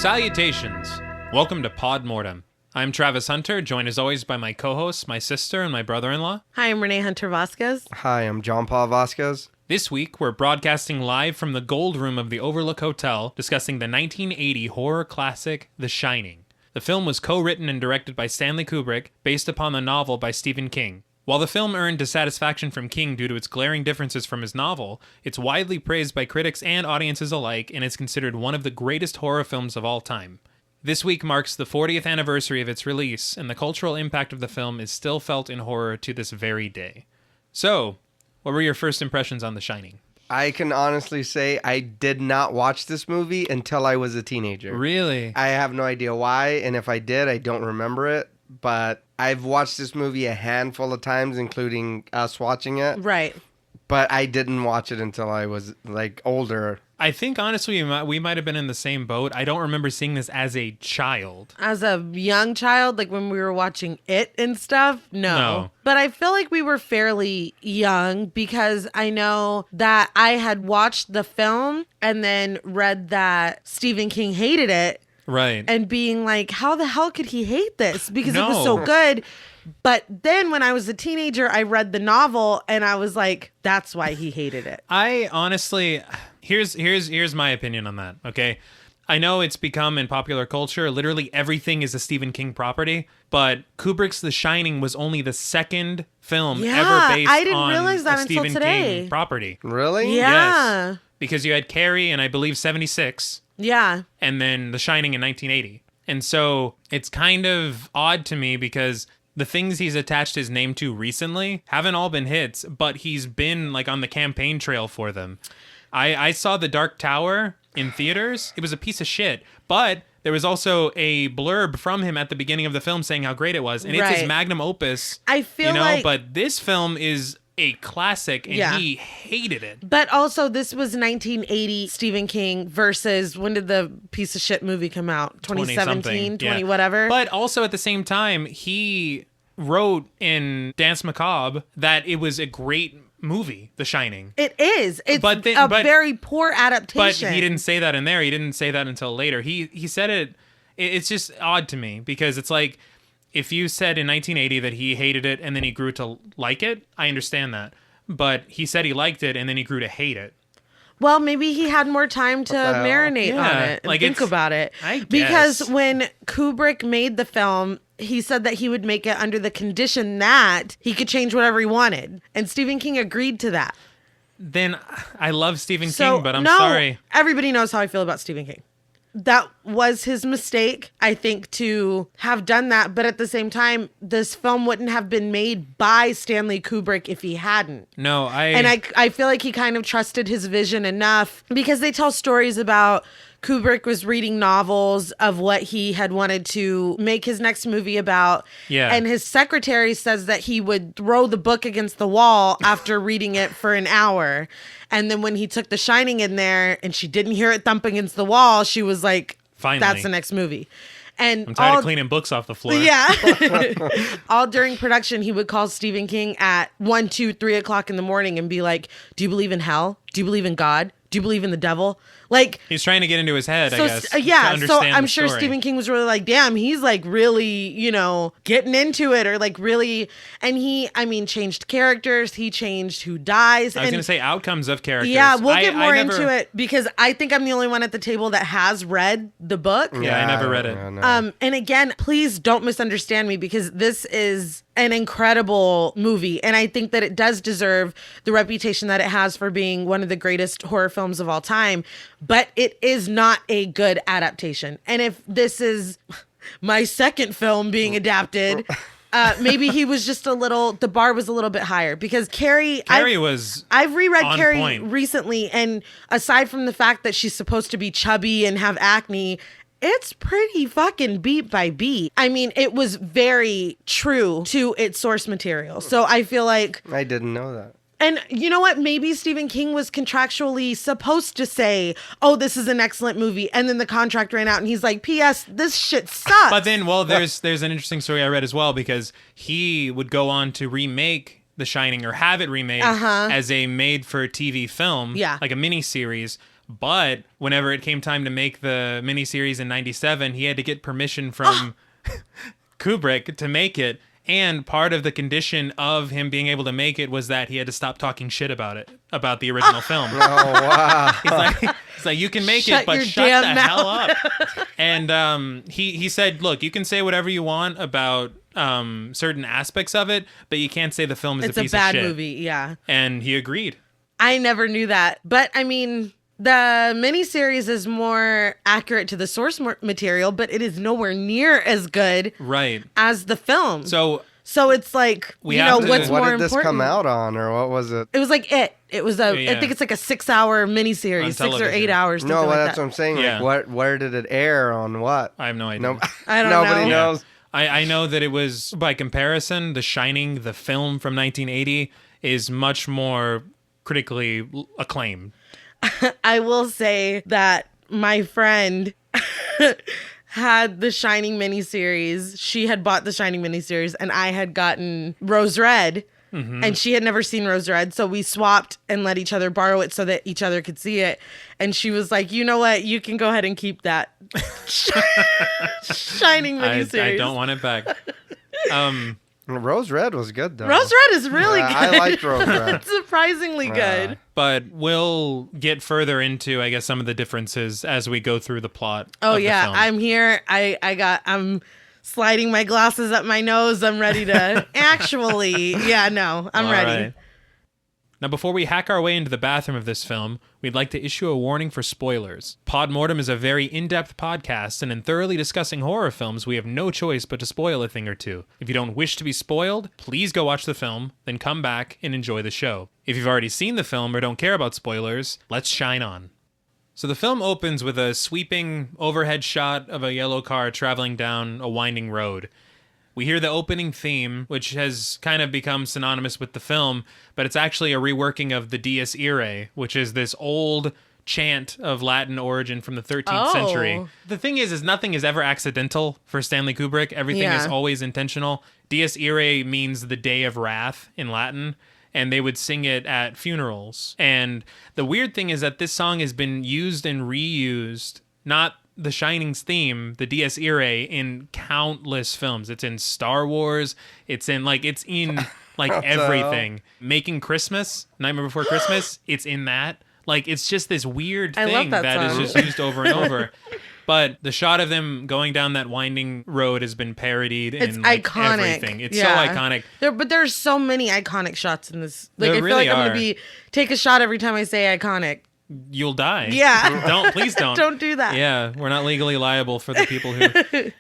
Salutations! Welcome to Pod Mortem. I'm Travis Hunter, joined as always by my co-hosts, my sister, and my brother-in-law. Hi, I'm Reneé Hunter Vasquez. Hi, I'm John Paul Vasquez. This week, we're broadcasting live from the Gold Room of the Overlook Hotel, discussing the 1980 horror classic, The Shining. The film was co-written and directed by Stanley Kubrick, based upon the novel by Stephen King. While the film earned dissatisfaction from King due to its glaring differences from his novel, it's widely praised by critics and audiences alike, and is considered one of the greatest horror films of all time. This week marks the 40th anniversary of its release, and the cultural impact of the film is still felt in horror to this very day. So, what were your first impressions on The Shining? I can honestly say I did not watch this movie until I was a teenager. Really? I have no idea why, and if I did, I don't remember it. But I've watched this movie a handful of times, including us watching it. Right. But I didn't watch it until I was, older. I think, honestly, we might have been in the same boat. I don't remember seeing this as a child. As a young child, like when we were watching It and stuff, no. But I feel like we were fairly young because I know that I had watched the film and then read that Stephen King hated it. Right. And being like, how the hell could he hate this? Because it was so good. But then when I was a teenager, I read the novel and I was like, that's why he hated it. I honestly, here's my opinion on that, okay? I know it's become in popular culture, literally everything is a Stephen King property, but Kubrick's The Shining was only the second film ever based I didn't on realize that a until Stephen today. King property. Really? Yeah. Yes. Because you had Carrie in, I believe, 76. Yeah. And then The Shining in 1980. And so it's kind of odd to me because the things he's attached his name to recently haven't all been hits, but he's been on the campaign trail for them. I saw The Dark Tower in theaters. It was a piece of shit, but there was also a blurb from him at the beginning of the film saying how great it was. And it's his magnum opus. I feel like... But this film is a classic, and he hated it. But also, this was 1980 Stephen King versus when did the piece of shit movie come out? 2017, 20 whatever. But also at the same time, he wrote in Dance Macabre that it was a great movie, The Shining. It is. It's a very poor adaptation. But he didn't say that in there. He didn't say that until later. He said it. It's just odd to me because it's like, if you said in 1980 that he hated it and then he grew to like it, I understand that. But he said he liked it and then he grew to hate it. Well, maybe he had more time to marinate on it and think about it. I guess. Because when Kubrick made the film, he said that he would make it under the condition that he could change whatever he wanted. And Stephen King agreed to that. Then I love Stephen King, but I'm sorry. Everybody knows how I feel about Stephen King. That was his mistake, I think, to have done that. But at the same time, this film wouldn't have been made by Stanley Kubrick if he hadn't. No, I feel like he kind of trusted his vision enough because they tell stories about Kubrick was reading novels of what he had wanted to make his next movie about. Yeah. And his secretary says that he would throw the book against the wall after reading it for an hour. And then when he took The Shining in there and she didn't hear it thump against the wall, she was like, finally, that's the next movie. And I'm tired of cleaning books off the floor. Yeah. All during production, he would call Stephen King at 1, 2, 3 o'clock in the morning and be like, do you believe in hell? Do you believe in God? Do you believe in the devil? Like, he's trying to get into his head, I guess. So I'm sure Stephen King was really like, damn, he's really, getting into it or really, and he, changed characters. He changed who dies. I was going to say outcomes of characters. Yeah, we'll get more into it because I think I'm the only one at the table that has read the book. Yeah, I never read it. No. And again, please don't misunderstand me because this is an incredible movie. And I think that it does deserve the reputation that it has for being one of the greatest horror films of all time. But it is not a good adaptation. And if this is my second film being adapted, maybe he was just the bar was a little bit higher because I've reread Carrie recently. And aside from the fact that she's supposed to be chubby and have acne, it's pretty fucking beat by beat. It was very true to its source material. So I feel like... I didn't know that. And you know what? Maybe Stephen King was contractually supposed to say, oh, this is an excellent movie. And then the contract ran out and he's like, P.S., this shit sucks. But then, there's an interesting story I read as well because he would go on to remake The Shining or have it remade as a made-for-TV film, like a mini-series. But whenever it came time to make the miniseries in 97, he had to get permission from Kubrick to make it. And part of the condition of him being able to make it was that he had to stop talking shit about it, about the original film. Oh, wow. He's like, you can make it, but shut the hell up. And he said, look, you can say whatever you want about certain aspects of it, but you can't say the film is a piece of shit. It's a bad movie, yeah. And he agreed. I never knew that. But, I mean, the miniseries is more accurate to the source material, but it is nowhere near as good as the film. So it's like, what's more important? What did this come out on, or what was it? It was like It was I think it's like a 6-hour miniseries, 6 or 8 hours. No, like that's what I'm saying. Yeah. Like, where did it air on what? I have no idea. No, I don't know. Nobody knows. I know that it was, by comparison, The Shining, the film from 1980, is much more critically acclaimed. I will say that my friend had the Shining miniseries. She had bought the Shining miniseries, and I had gotten Rose Red, and she had never seen Rose Red. So we swapped and let each other borrow it so that each other could see it. And she was like, you know what? You can go ahead and keep that Shining miniseries. I don't want it back. Rose Red was good, though. Rose Red is really good. I liked Rose Red. It's surprisingly good. But we'll get further into, I guess, some of the differences as we go through the plot. Oh, of yeah. the film. I'm here. I'm sliding my glasses up my nose. I'm ready to actually. Yeah, no, I'm ready. Right. Now, before we hack our way into the bathroom of this film, we'd like to issue a warning for spoilers. Pod Mortem is a very in-depth podcast, and in thoroughly discussing horror films, we have no choice but to spoil a thing or two. If you don't wish to be spoiled, please go watch the film, then come back and enjoy the show. If you've already seen the film or don't care about spoilers, let's shine on. So the film opens with a sweeping overhead shot of a yellow car traveling down a winding road. We hear the opening theme, which has kind of become synonymous with the film, but it's actually a reworking of the Dies Irae, which is this old chant of Latin origin from the 13th century. The thing is nothing is ever accidental for Stanley Kubrick. Everything is always intentional. Dies Irae means the day of wrath in Latin, and they would sing it at funerals. And the weird thing is that this song has been used and reused, not The Shining's theme, the Dies Irae, in countless films. It's in Star Wars. It's in everything. Making Christmas, Nightmare Before Christmas, it's in that. Like, it's just this weird thing that is just used over and over. But the shot of them going down that winding road has been parodied in iconic. Everything. It's so iconic. But there's so many iconic shots in this. Like, There I feel really like I'm are. going to take a shot every time I say iconic. You'll die. Yeah. Please don't. Don't do that. Yeah, we're not legally liable for the people who...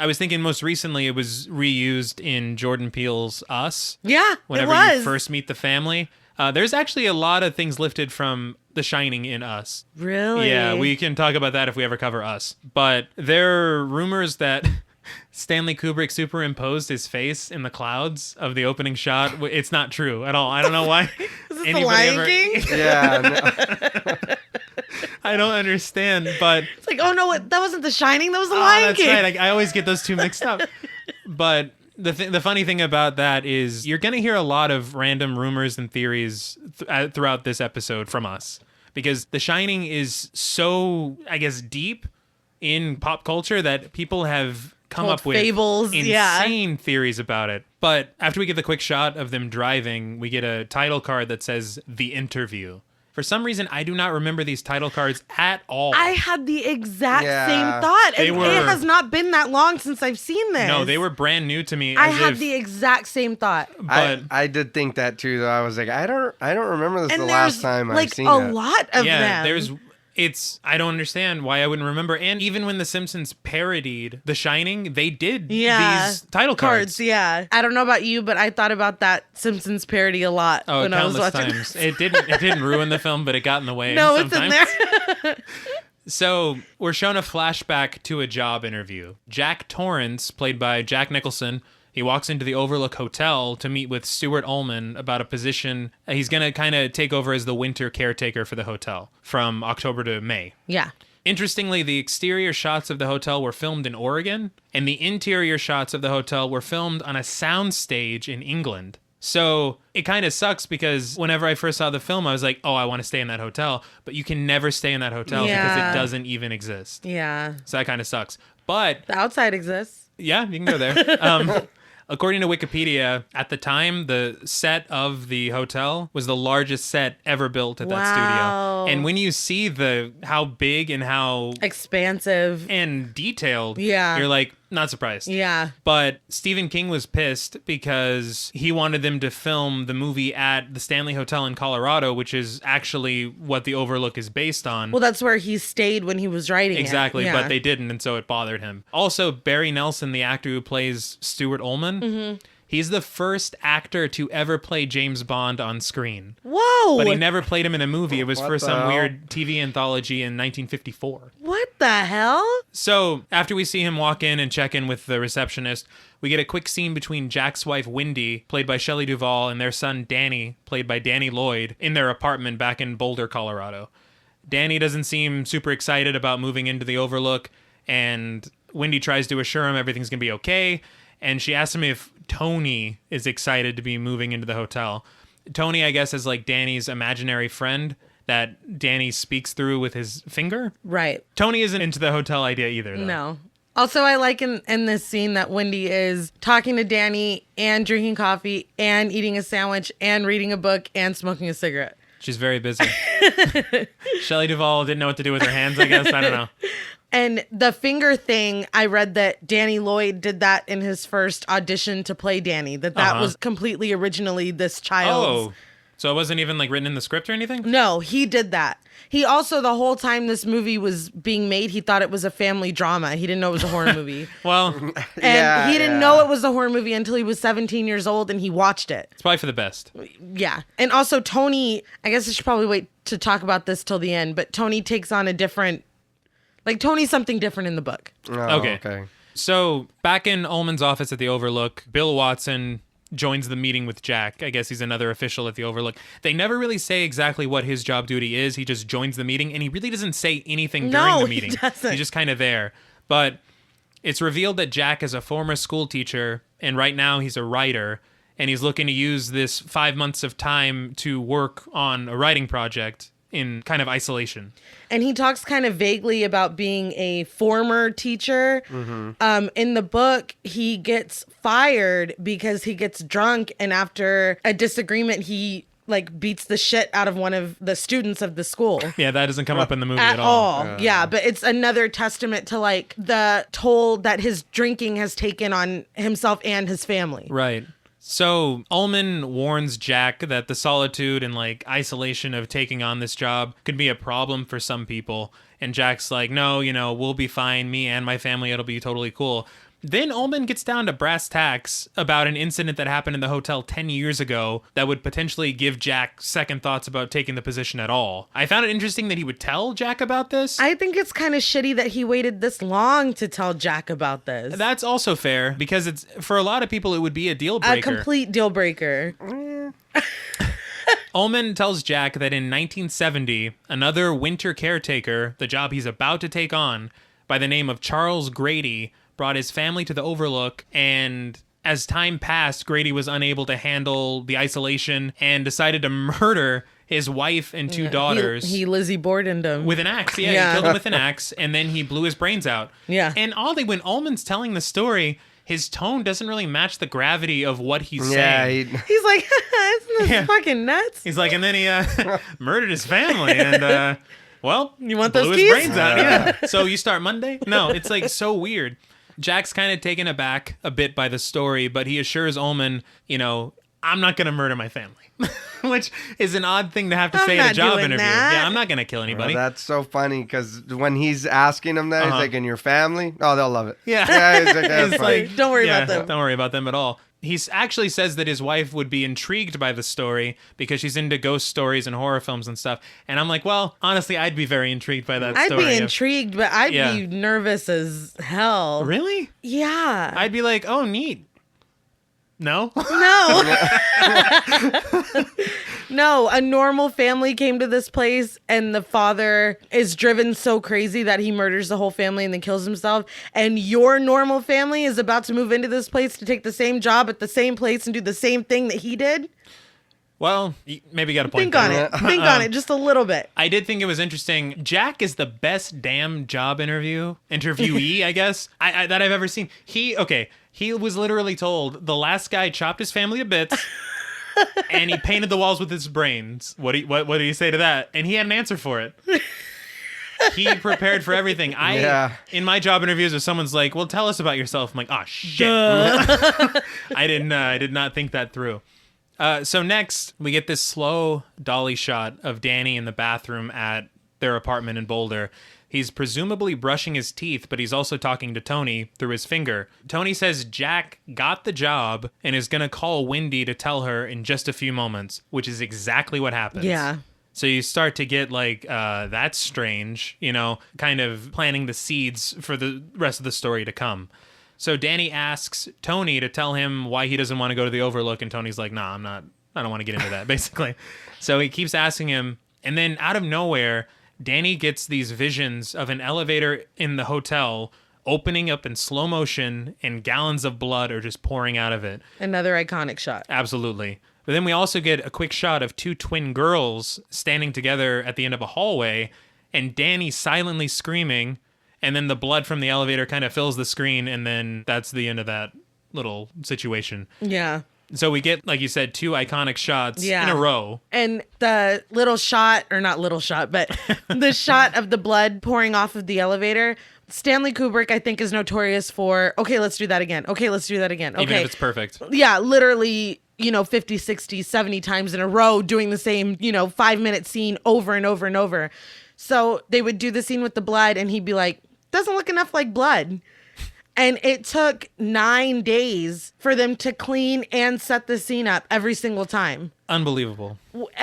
I was thinking most recently it was reused in Jordan Peele's Us. Yeah, whenever it was. you first meet the family. There's actually a lot of things lifted from The Shining in Us. Really? Yeah, we can talk about that if we ever cover Us. But there are rumors that Stanley Kubrick superimposed his face in the clouds of the opening shot. It's not true at all. I don't know why. Is this the Lion King? Yeah. No. I don't understand, but... It's like, oh no, that wasn't The Shining, that was the Lion King. That's right. I always get those two mixed up. But the funny thing about that is you're going to hear a lot of random rumors and theories throughout this episode from us. Because The Shining is so, I guess, deep in pop culture that people have come Told up with fables, insane theories about it. But after we get the quick shot of them driving, we get a title card that says The Interview. For some reason, I do not remember these title cards at all. I had the exact same thought. And it has not been that long since I've seen this. No, they were brand new to me. I had the exact same thought. But I did think that too, though. I was like, I don't remember this And the last time I've seen it. a lot of yeah, them. I don't understand why I wouldn't remember. And even when The Simpsons parodied The Shining, they did Yeah. these title cards. Yeah. I don't know about you, but I thought about that Simpsons parody a lot when I was countless watching. times. It didn't ruin the film, but it got in the way. No, sometimes. it's in there. So we're shown a flashback to a job interview. Jack Torrance, played by Jack Nicholson, he walks into the Overlook Hotel to meet with Stuart Ullman about a position. He's going to kind of take over as the winter caretaker for the hotel from October to May. Yeah. Interestingly, the exterior shots of the hotel were filmed in Oregon, and the interior shots of the hotel were filmed on a soundstage in England. So it kind of sucks because whenever I first saw the film, I was like, oh, I want to stay in that hotel. But you can never stay in that hotel because Yeah. it doesn't even exist. Yeah. So that kind of sucks. But The outside exists. yeah, you can go there. According to Wikipedia, at the time, the set of the hotel was the largest set ever built at that Wow. studio. And when you see how big and how Expansive. and detailed, Yeah. you're like, not surprised. Yeah. But Stephen King was pissed because he wanted them to film the movie at the Stanley Hotel in Colorado, which is actually what the Overlook is based on. Well, that's where he stayed when he was writing Exactly, it. Yeah. but they didn't, and so it bothered him. Also, Barry Nelson, the actor who plays Stuart Ullman, he's the first actor to ever play James Bond on screen. Whoa. But he never played him in a movie. It was What for the some hell? weird TV anthology in 1954. What the hell? So, after we see him walk in and check in with the receptionist, we get a quick scene between Jack's wife, Wendy, played by Shelley Duvall, and their son, Danny, played by Danny Lloyd, in their apartment back in Boulder, Colorado. Danny doesn't seem super excited about moving into the Overlook, and Wendy tries to assure him everything's going to be okay, and she asks him if Tony is excited to be moving into the hotel. Tony, I guess, is like Danny's imaginary friend that Danny speaks through with his finger. Right. Tony isn't into the hotel idea either, though. No. Also, I like in this scene that Wendy is talking to Danny and drinking coffee and eating a sandwich and reading a book and smoking a cigarette. She's very busy. Shelley Duvall didn't know what to do with her hands, I guess. I don't know. And the finger thing, I read that Danny Lloyd did that in his first audition to play Danny, that was completely originally this child's. Oh, so it wasn't even like written in the script or anything? No, he did that. He also, the whole time this movie was being made, he thought it was a family drama. He didn't know it was a horror movie. Well, And he didn't know it was a horror movie until he was 17 years old and he watched it. it's probably for the best. Yeah. And also Tony, I guess I should probably wait to talk about this till the end, but Tony takes on a different, like Tony's something different in the book. Oh, Okay. So back in Ullman's office at the Overlook, Bill Watson joins the meeting with Jack. I guess he's another official at the Overlook. They never really say exactly what his job duty is. He just joins the meeting, and he really doesn't say anything during the meeting. He doesn't. He's just kind of there. But it's revealed that Jack is a former school teacher, and right now he's a writer, and he's looking to use this 5 months of time to work on a writing project in kind of isolation. And he talks kind of vaguely about being a former teacher. In the book, he gets fired because he gets drunk, and after a disagreement, he like beats the shit out of one of the students of the school. Yeah, that doesn't come up in the movie At at all. all. Yeah, but it's another testament to like the toll that his drinking has taken on himself and his family. Right. So Ullman warns Jack that the solitude and like isolation of taking on this job could be a problem for some people. And Jack's like, no, we'll be fine. Me and my family, it'll be totally cool. Then Ullman gets down to brass tacks about an incident that happened in the hotel 10 years ago that would potentially give Jack second thoughts about taking the position at all. I found it interesting that he would tell Jack about this. I think it's kind of shitty that he waited this long to tell Jack about this. That's also fair because it's for a lot of people it would be a deal breaker. A complete deal breaker. Ullman tells Jack that in 1970, another winter caretaker, the job he's about to take on, by the name of Charles Grady, brought his family to the Overlook, and as time passed, Grady was unable to handle the isolation and decided to murder his wife and two daughters. He Lizzie Bordened him. With an axe. Yeah, he killed him with an axe, and then he blew his brains out. Yeah. And oddly, when Ullman's telling the story, his tone doesn't really match the gravity of what he's Yeah, saying. He's like, isn't this Yeah. fucking nuts? He's like, and then he murdered his family, and well, You want blew those his keys? brains out. Yeah. So you start Monday? No, it's like so weird. Jack's kind of taken aback a bit by the story, but he assures Ullman, I'm not going to murder my family, which is an odd thing to have to I'm say at a not job doing interview. that. Yeah, I'm not going to kill anybody. Well, that's so funny because when he's asking him that, he's like, "In your family? Oh, they'll love it." Yeah. Yeah, he's like, "That's It's funny." like, Don't worry yeah, about them. Don't worry about them at all. He actually says that his wife would be intrigued by the story because she's into ghost stories and horror films and stuff. And I'm like, well, honestly, I'd be very intrigued by that I'd story. be intrigued, but I'd Yeah. be nervous as hell. Really? Yeah. I'd be like, oh, neat. No? No. No, a normal family came to this place and the father is driven so crazy that he murders the whole family and then kills himself. And your normal family is about to move into this place to take the same job at the same place and do the same thing that he did. Well, maybe got a point Think on there. it. Think on it just a little bit. I did think it was interesting. Jack is the best damn job interviewee, I guess, that I've ever seen. He was literally told the last guy chopped his family to bits and he painted the walls with his brains. What do you say to that? And he had an answer for it. He prepared for everything. In my job interviews, if someone's like, well, tell us about yourself, I'm like, oh, shit. I did not think that through. So next, we get this slow dolly shot of Danny in the bathroom at their apartment in Boulder. He's presumably brushing his teeth, but he's also talking to Tony through his finger. Tony says Jack got the job and is going to call Wendy to tell her in just a few moments, which is exactly what happens. Yeah. So you start to get like, that's strange, kind of planting the seeds for the rest of the story to come. So Danny asks Tony to tell him why he doesn't want to go to the Overlook, and Tony's like, nah, I don't want to get into that, basically. So he keeps asking him, and then out of nowhere, Danny gets these visions of an elevator in the hotel opening up in slow motion, and gallons of blood are just pouring out of it. Another iconic shot. Absolutely. But then we also get a quick shot of two twin girls standing together at the end of a hallway, and Danny silently screaming, and then the blood from the elevator kind of fills the screen, and then that's the end of that little situation. Yeah. So we get, like you said, two iconic shots in a row. And the little shot, or not little shot, but the shot of the blood pouring off of the elevator. Stanley Kubrick, I think, is notorious for, okay, let's do that again. Okay, let's do that again. Okay. Even if it's perfect. Yeah, literally, 50, 60, 70 times in a row doing the same, 5-minute scene over and over and over. So they would do the scene with the blood and he'd be like, doesn't look enough like blood. And it took 9 days for them to clean and set the scene up every single time. Unbelievable.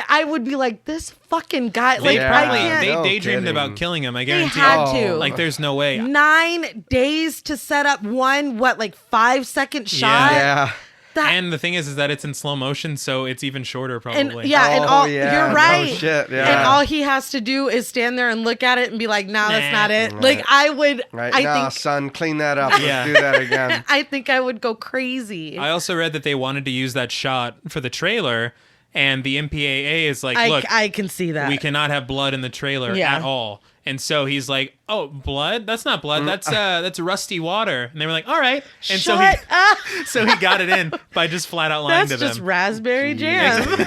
I would be like, this fucking guy. They I daydreamed about killing him. I guarantee. They had to. Like, there's no way. 9 days to set up one, 5-second shot? Yeah. And the thing is that it's in slow motion, so it's even shorter, probably. You're right. Oh, shit, yeah. And all he has to do is stand there and look at it and be like, nah, that's not it. Right. Like, I would, Right. I Nah, think, son, clean that up. Let's do that again. I think I would go crazy. I also read that they wanted to use that shot for the trailer, and the MPAA is like, look, I can see that. we cannot have blood in the trailer at all. And so he's like, "Oh, blood? That's not blood. That's rusty water." And they were like, "All right." And Shut up. so he got it in by just flat out lying to them. That's just raspberry jam.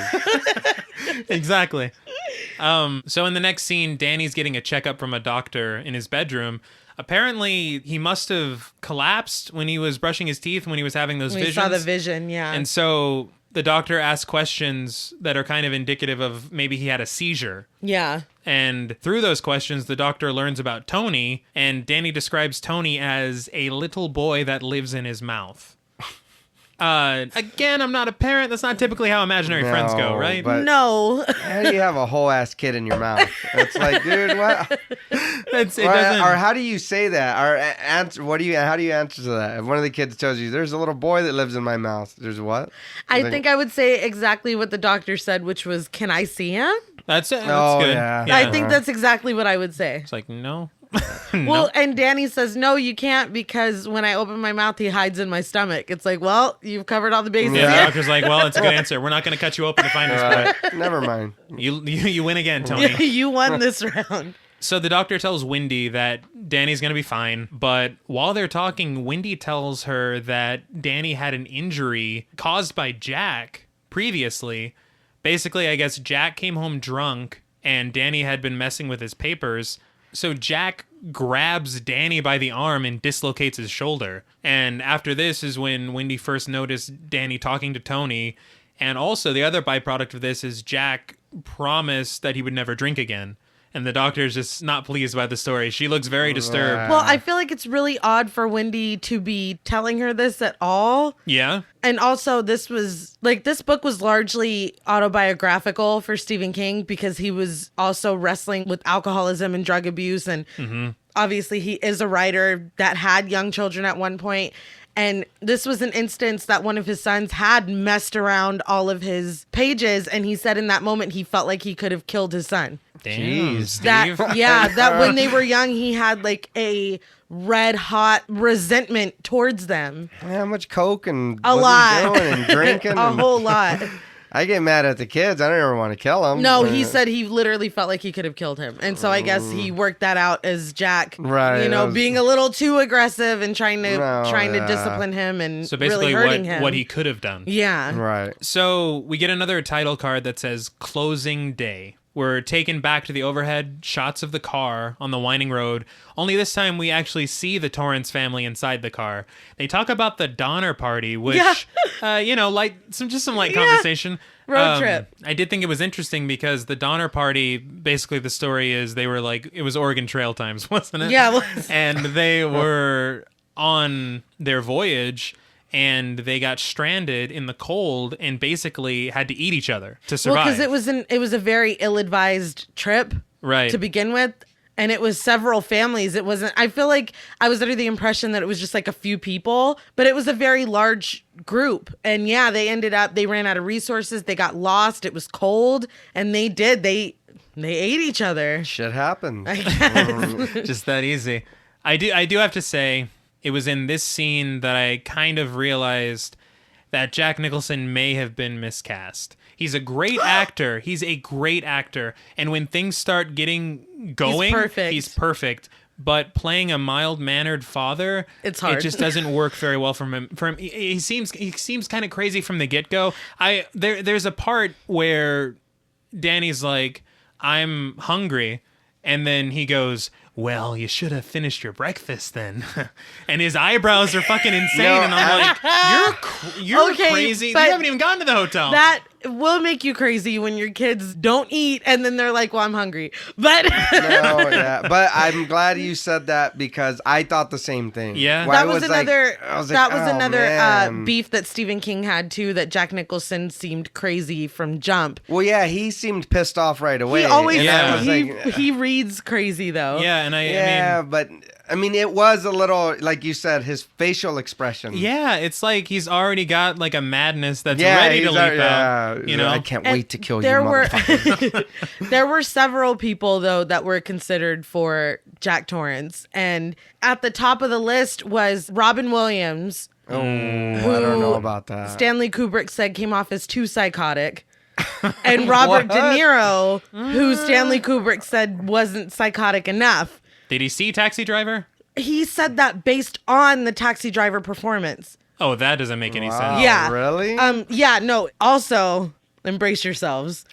Exactly. So in the next scene, Danny's getting a checkup from a doctor in his bedroom. Apparently, he must have collapsed when he was brushing his teeth, when he was having those visions. We saw the vision, yeah. And so the doctor asks questions that are kind of indicative of maybe he had a seizure. Yeah. And through those questions, the doctor learns about Tony, and Danny describes Tony as a little boy that lives in his mouth. Again, I'm not a parent. That's not typically how imaginary friends go, right? But no. How do you have a whole ass kid in your mouth? It's like, dude, what? Or how do you say that? Or answer? How do you answer to that? If one of the kids tells you, "There's a little boy that lives in my mouth," there's what? I think I would say exactly what the doctor said, which was, "Can I see him?" That's it. That's Oh, good. yeah. I think that's exactly what I would say. It's like, no. Well, and Danny says, "No, you can't, because when I open my mouth, he hides in my stomach." It's like, well, you've covered all the bases. Yeah, the here. doctor's like, well, it's a good answer. We're not going to cut you open to find this boy. Never mind. You win again, Tony. You won this round. So the doctor tells Wendy that Danny's going to be fine, but while they're talking, Wendy tells her that Danny had an injury caused by Jack previously. Basically, I guess Jack came home drunk and Danny had been messing with his papers. So Jack grabs Danny by the arm and dislocates his shoulder. And after this is when Wendy first noticed Danny talking to Tony. And also the other byproduct of this is Jack promised that he would never drink again. And the doctor's just not pleased by the story. She looks very disturbed. Well, I feel like it's really odd for Wendy to be telling her this at all. Yeah. And also, this book was largely autobiographical for Stephen King because he was also wrestling with alcoholism and drug abuse. And obviously, he is a writer that had young children at one point. And this was an instance that one of his sons had messed around all of his pages. And he said in that moment, he felt like he could have killed his son. Damn, Steve. That when they were young, he had like a red hot resentment towards them. How much coke and a lot doing and drinking? A whole lot. I get mad at the kids. I don't ever want to kill them. No, he said he literally felt like he could have killed him. And so I guess he worked that out as Jack, right, being a little too aggressive and trying to discipline him and so basically really hurting him. What he could have done. Yeah. Right. So we get another title card that says Closing Day. We're taken back to the overhead shots of the car on the winding road. Only this time we actually see the Torrance family inside the car. They talk about the Donner Party, which, some light conversation. Road trip. I did think it was interesting because the Donner Party, basically the story is they were like, it was Oregon Trail times, wasn't it? Yeah, it was. And they were on their voyage and they got stranded in the cold and basically had to eat each other to survive. Well, because it was a very ill-advised trip, right, to begin with, and it was several families. It wasn't. I feel like I was under the impression that it was just like a few people, but it was a very large group. And yeah, they ran out of resources. They got lost. It was cold, and they ate each other. Shit happens. Just that easy. I do have to say, it was in this scene that I kind of realized that Jack Nicholson may have been miscast. He's a great actor. And when things start getting going, he's perfect. But playing a mild-mannered father, it's hard. It just doesn't work very well for him. He seems kind of crazy from the get-go. There's a part where Danny's like, "I'm hungry," and then he goes, "Well, you should have finished your breakfast then." And his eyebrows are fucking insane. And I'm like, you're okay, crazy. You haven't even gone to the hotel. That will make you crazy when your kids don't eat and then they're like, "Well, I'm hungry." But but I'm glad you said that because I thought the same thing. Yeah. That was another beef that Stephen King had too, that Jack Nicholson seemed crazy from jump. Well, yeah, he seemed pissed off right away. He always he reads crazy though. Yeah. And but I mean, it was a little, like you said, his facial expression. Yeah, it's like he's already got like a madness that's ready to leap out. I can't wait to kill you, motherfucker. There were several people, though, that were considered for Jack Torrance. And at the top of the list was Robin Williams. Oh, I don't know about that. Stanley Kubrick said came off as too psychotic. And Robert De Niro, who Stanley Kubrick said wasn't psychotic enough. Did he see Taxi Driver? He said that based on the Taxi Driver performance. Oh, that doesn't make any sense. Yeah. Really? Yeah, no. Also, embrace yourselves.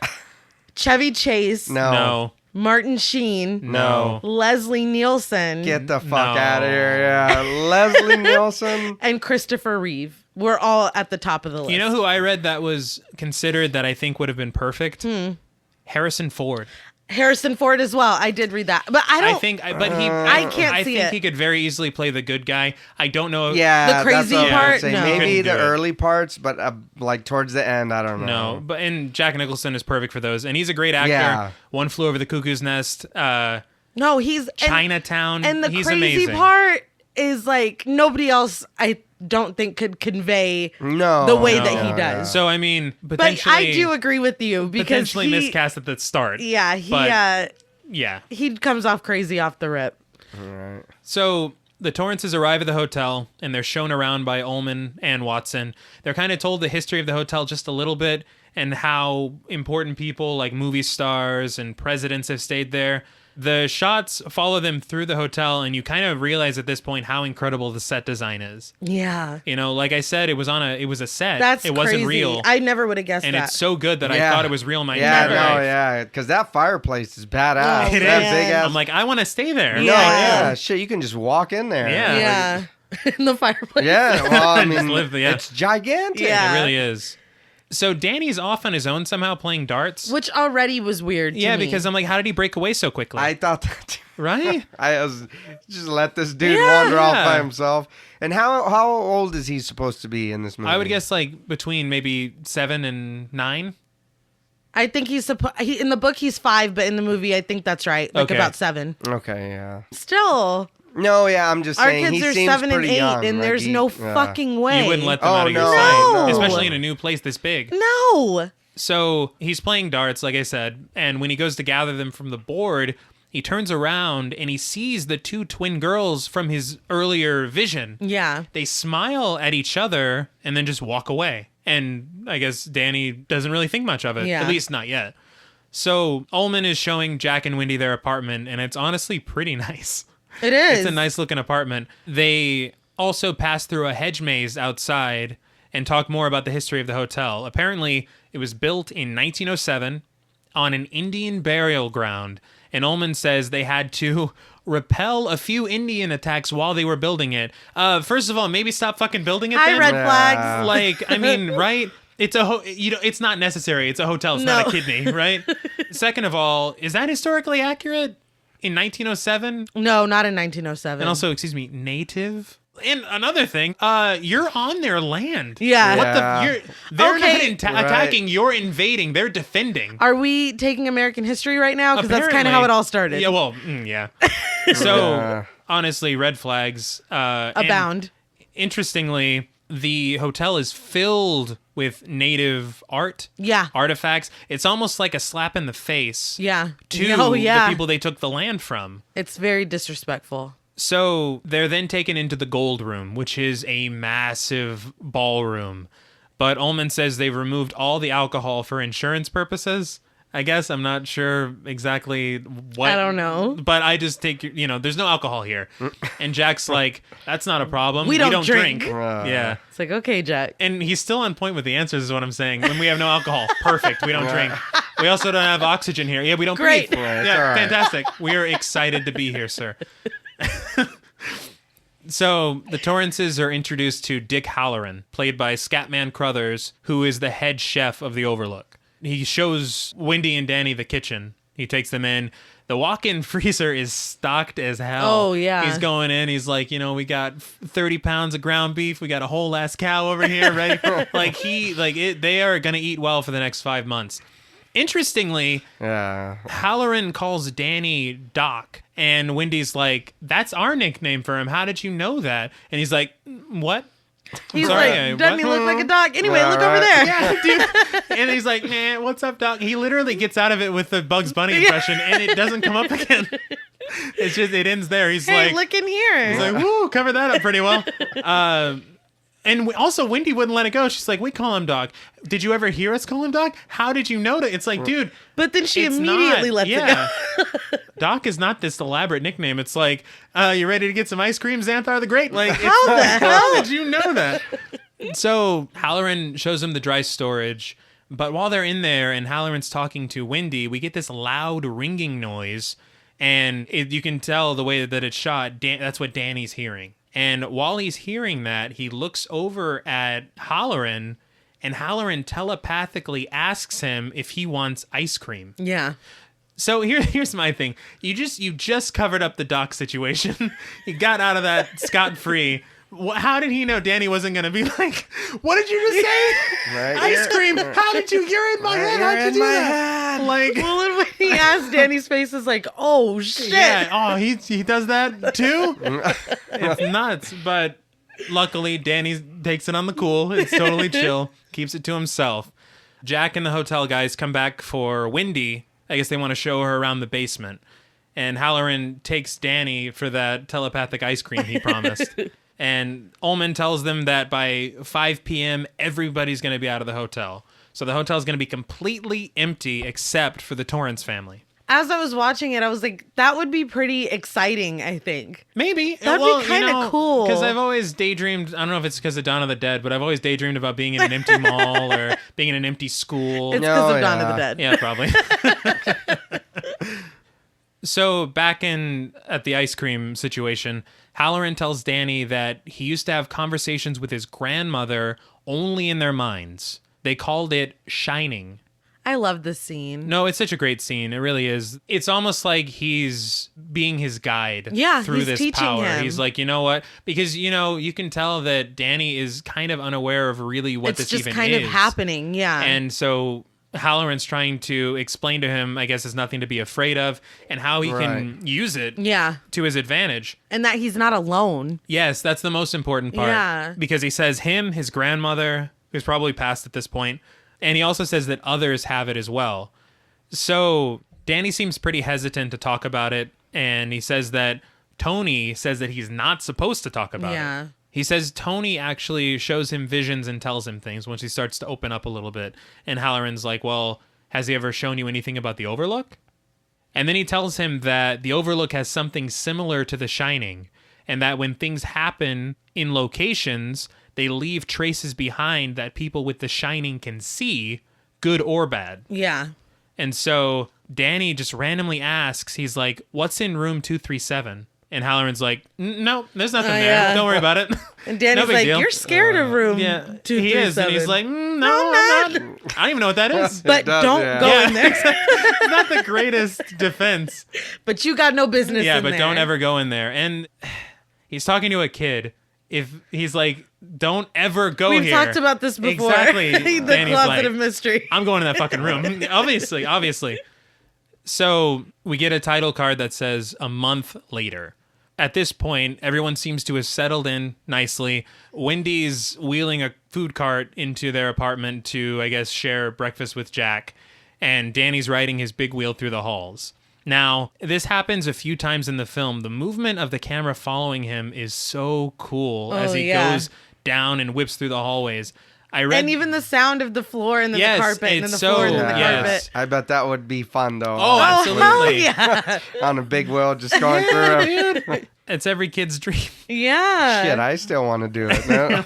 Chevy Chase. No. Martin Sheen. No. Leslie Nielsen. Get the fuck out of here. Yeah. Leslie Nielsen. And Christopher Reeve. We're all at the top of the list. You know who I read that was considered that I think would have been perfect? Harrison Ford. Harrison Ford as well. I did read that, but I think he could very easily play the good guy. I don't know. Yeah, the crazy part. No. Maybe the early parts, but like towards the end, I don't know. No, but and Jack Nicholson is perfect for those, and he's a great actor. Yeah. One Flew Over the Cuckoo's Nest. No, he's Chinatown. And the he's crazy amazing. part is like nobody else. I don't think could convey the way that he does. So I mean, potentially, but I do agree with you because potentially miscast at the start. Yeah, he comes off crazy off the rip. All right. So the Torrances arrive at the hotel and they're shown around by Ullman and Watson. They're kind of told the history of the hotel just a little bit and how important people like movie stars and presidents have stayed there. The shots follow them through the hotel, and you kind of realize at this point how incredible the set design is. Yeah. You know, like I said, it was a set. That's it wasn't crazy. real. I never would have guessed and that. And it's so good that I thought it was real in my entire life. Yeah, because that fireplace is badass. It is. Big ass. I'm like, I want to stay there. Yeah. Shit, you can just walk in there. Yeah. Yeah. In the fireplace. Yeah. Well, I mean, it's gigantic. Yeah. It really is. So Danny's off on his own somehow playing darts. Which already was weird to me. Because I'm like, how did he break away so quickly? I thought that too. Right? I was just let this dude wander off by himself. And how old is he supposed to be in this movie? I would guess like between maybe 7 and 9. I think in the book he's 5, but in the movie I think that's right. Like about 7. Okay, yeah. Still, No, yeah, I'm just Our saying kids he are seems 7 and pretty 8, young. and Like, there's no fucking way. You wouldn't let them out of your no, sight, no. especially in a new place this big. No. So he's playing darts, like I said, and when he goes to gather them from the board, he turns around and he sees the two twin girls from his earlier vision. Yeah. They smile at each other and then just walk away. And I guess Danny doesn't really think much of it, Yeah. at least not yet. So Ullman is showing Jack and Wendy their apartment, and it's honestly pretty nice. It is. It's a nice looking apartment. They also pass through a hedge maze outside and talk more about the history of the hotel. Apparently, it was built in 1907 on an Indian burial ground, and Ullman says they had to repel a few Indian attacks while they were building it. First of all, maybe stop fucking building it. Hi, then. red flags. Like, I mean, right? It's it's not necessary. It's a hotel. It's not a kidney, right? Second of all, is that historically accurate? In 1907? No, not in 1907. And also, excuse me, native? And another thing, you're on their land. Yeah. They're Okay. not attacking, you're invading, they're defending. Are we taking American history right now? Because that's kind of how it all started. Yeah, well, yeah. So, honestly, red flags. Abound. Interestingly, the hotel is filled with native art. Yeah. Artifacts. It's almost like a slap in the face. Yeah. To the people they took the land from. It's very disrespectful. So they're then taken into the gold room, which is a massive ballroom. But Ullman says they've removed all the alcohol for insurance purposes. I guess I'm not sure exactly what. I don't know. But I just take, there's no alcohol here. And Jack's like, that's not a problem. We don't drink. Yeah. It's like, okay, Jack. And he's still on point with the answers is what I'm saying. When we have no alcohol, perfect. We don't drink. We also don't have oxygen here. Yeah, we don't Great. breathe. Yeah, Yeah, right. fantastic. We are excited to be here, sir. So the Torrances are introduced to Dick Halloran, played by Scatman Crothers, who is the head chef of the Overlook. He shows Wendy and Danny the kitchen. He takes them in. The walk-in freezer is stocked as hell. Oh, yeah. He's going in. He's like, we got 30 pounds of ground beef. We got a whole ass cow over here ready. They are going to eat well for the next 5 months. Interestingly, Halloran calls Danny Doc, and Wendy's like, that's our nickname for him. How did you know that? And he's like, what? He's sorry, like, doesn't he what? look like a dog? Anyway, look over there. Yeah, dude. And he's like, man, what's up, Doc? He literally gets out of it with the Bugs Bunny impression, and it doesn't come up again. It's just, it ends there. He's Hey, like, look in here. he's like, woo, covered that up pretty well. And also, Wendy wouldn't let it go. She's like, we call him Doc. Did you ever hear us call him Doc? How did you know that? It's like, dude. But then she it's immediately not, lets it go. Doc is not this elaborate nickname. It's like, you ready to get some ice cream, Xanthar the Great? Like, How the hell? How did you know that? So Halloran shows him the dry storage. But while they're in there and Halloran's talking to Wendy, we get this loud ringing noise. And you can tell the way that it's shot, that's what Danny's hearing. And while he's hearing that, he looks over at Halloran, and Halloran telepathically asks him if he wants ice cream. Yeah. So here's my thing. You just covered up the Doc situation. You got out of that scot-free. How did he know Danny wasn't going to be like, what did you just say? Right. Ice cream. How did you? You're in my head. How'd you do that? Like, Well, when he asked, Danny's face is like, oh, shit. yeah. Oh, he does that too? It's nuts. But luckily, Danny takes it on the cool. It's totally chill. Keeps it to himself. Jack and the hotel guys come back for Wendy. I guess they want to show her around the basement. And Halloran takes Danny for that telepathic ice cream he promised. And Ullman tells them that by 5 p.m., everybody's going to be out of the hotel. So the hotel's going to be completely empty except for the Torrance family. As I was watching it, I was like, that would be pretty exciting, I think. Maybe. That'd be kind of cool. Because I've always daydreamed, I don't know if it's because of Dawn of the Dead, but I've always daydreamed about being in an empty mall or being in an empty school. It's because of Dawn of the Dead. Yeah, probably. So back at the ice cream situation, Halloran tells Danny that he used to have conversations with his grandmother only in their minds. They called it shining. I love this scene. No, it's such a great scene. It really is. It's almost like he's being his guide through he's this teaching power. him. He's like, you know what? Because, you can tell that Danny is kind of unaware of really what it's this just even is. kind of happening, yeah. And so Halloran's trying to explain to him, I guess, it's nothing to be afraid of and how he can use it to his advantage. And that he's not alone. Yes, that's the most important part. Yeah. Because he says him, his grandmother, who's probably passed at this point, and he also says that others have it as well. So Danny seems pretty hesitant to talk about it, and he says that Tony says that he's not supposed to talk about it. He says Tony actually shows him visions and tells him things once he starts to open up a little bit. And Halloran's like, well, has he ever shown you anything about the Overlook? And then he tells him that the Overlook has something similar to The Shining, and that when things happen in locations, they leave traces behind that people with The Shining can see, good or bad. Yeah. And so Danny just randomly asks, he's like, what's in room 237? And Halloran's like, no, there's nothing there. Don't worry about it. And Danny's like, deal. You're scared of room 237. He is. And he's like, no, I'm not. I don't even know what that is. But don't go in there. It's not the greatest defense. But you got no business in there. Yeah, but don't ever go in there. And he's talking to a kid. If he's like, don't ever go here. We've talked about this before. Exactly. The Danny's closet like, of mystery. I'm going in that fucking room. Obviously. So we get a title card that says a month later. At this point, everyone seems to have settled in nicely. Wendy's wheeling a food cart into their apartment to, I guess, share breakfast with Jack. And Danny's riding his big wheel through the halls. Now, this happens a few times in the film. The movement of the camera following him is so cool as he goes down and whips through the hallways. And even the sound of the floor and then the carpet and then the floor and then the carpet. I bet that would be fun, though. Oh, absolutely. Yeah. On a big wheel just going through. Dude. It's every kid's dream. Yeah. Shit, I still want to do it. No.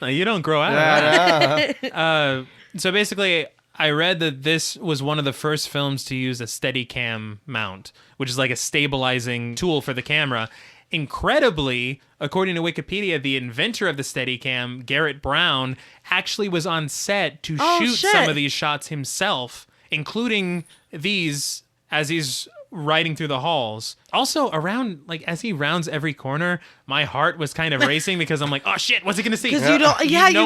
No, you don't grow out of that. So basically, I read that this was one of the first films to use a Steadicam mount, which is like a stabilizing tool for the camera. Incredibly, according to Wikipedia, the inventor of the Steadicam, Garrett Brown, actually was on set to shoot some of these shots himself, including these as he's riding through the halls. Also, around, like, as he rounds every corner, my heart was kind of racing because I'm like, oh shit, what's he gonna see? Because you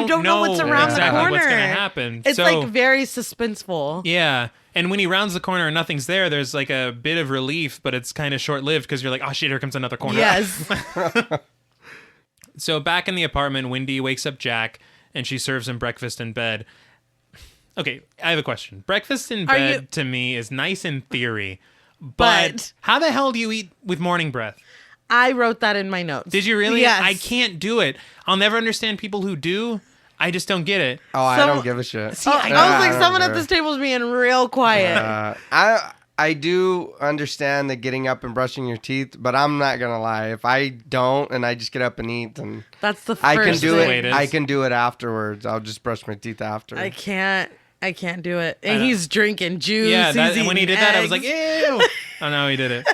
don't know what's around the corner. What's gonna happen. It's like very suspenseful. Yeah. And when he rounds the corner and nothing's there, there's like a bit of relief, but it's kind of short-lived because you're like, oh shit, here comes another corner. Yes. So back in the apartment, Wendy wakes up Jack and she serves him breakfast in bed. Okay, I have a question. Breakfast in bed to me is nice in theory, but how the hell do you eat with morning breath? I wrote that in my notes. Did you really? Yes. I can't do it. I'll never understand people who do. I just don't get it. Oh, I don't give a shit. See, I was like, someone at this table is being real quiet. I do understand the getting up and brushing your teeth, but I'm not gonna lie. If I don't and I just get up and eat, then that's the first I can do thing. it. I can do it afterwards. I'll just brush my teeth after. I can't do it. And he's drinking juice. Yeah, he's when he did that, I was like, ew. Oh no, he did it.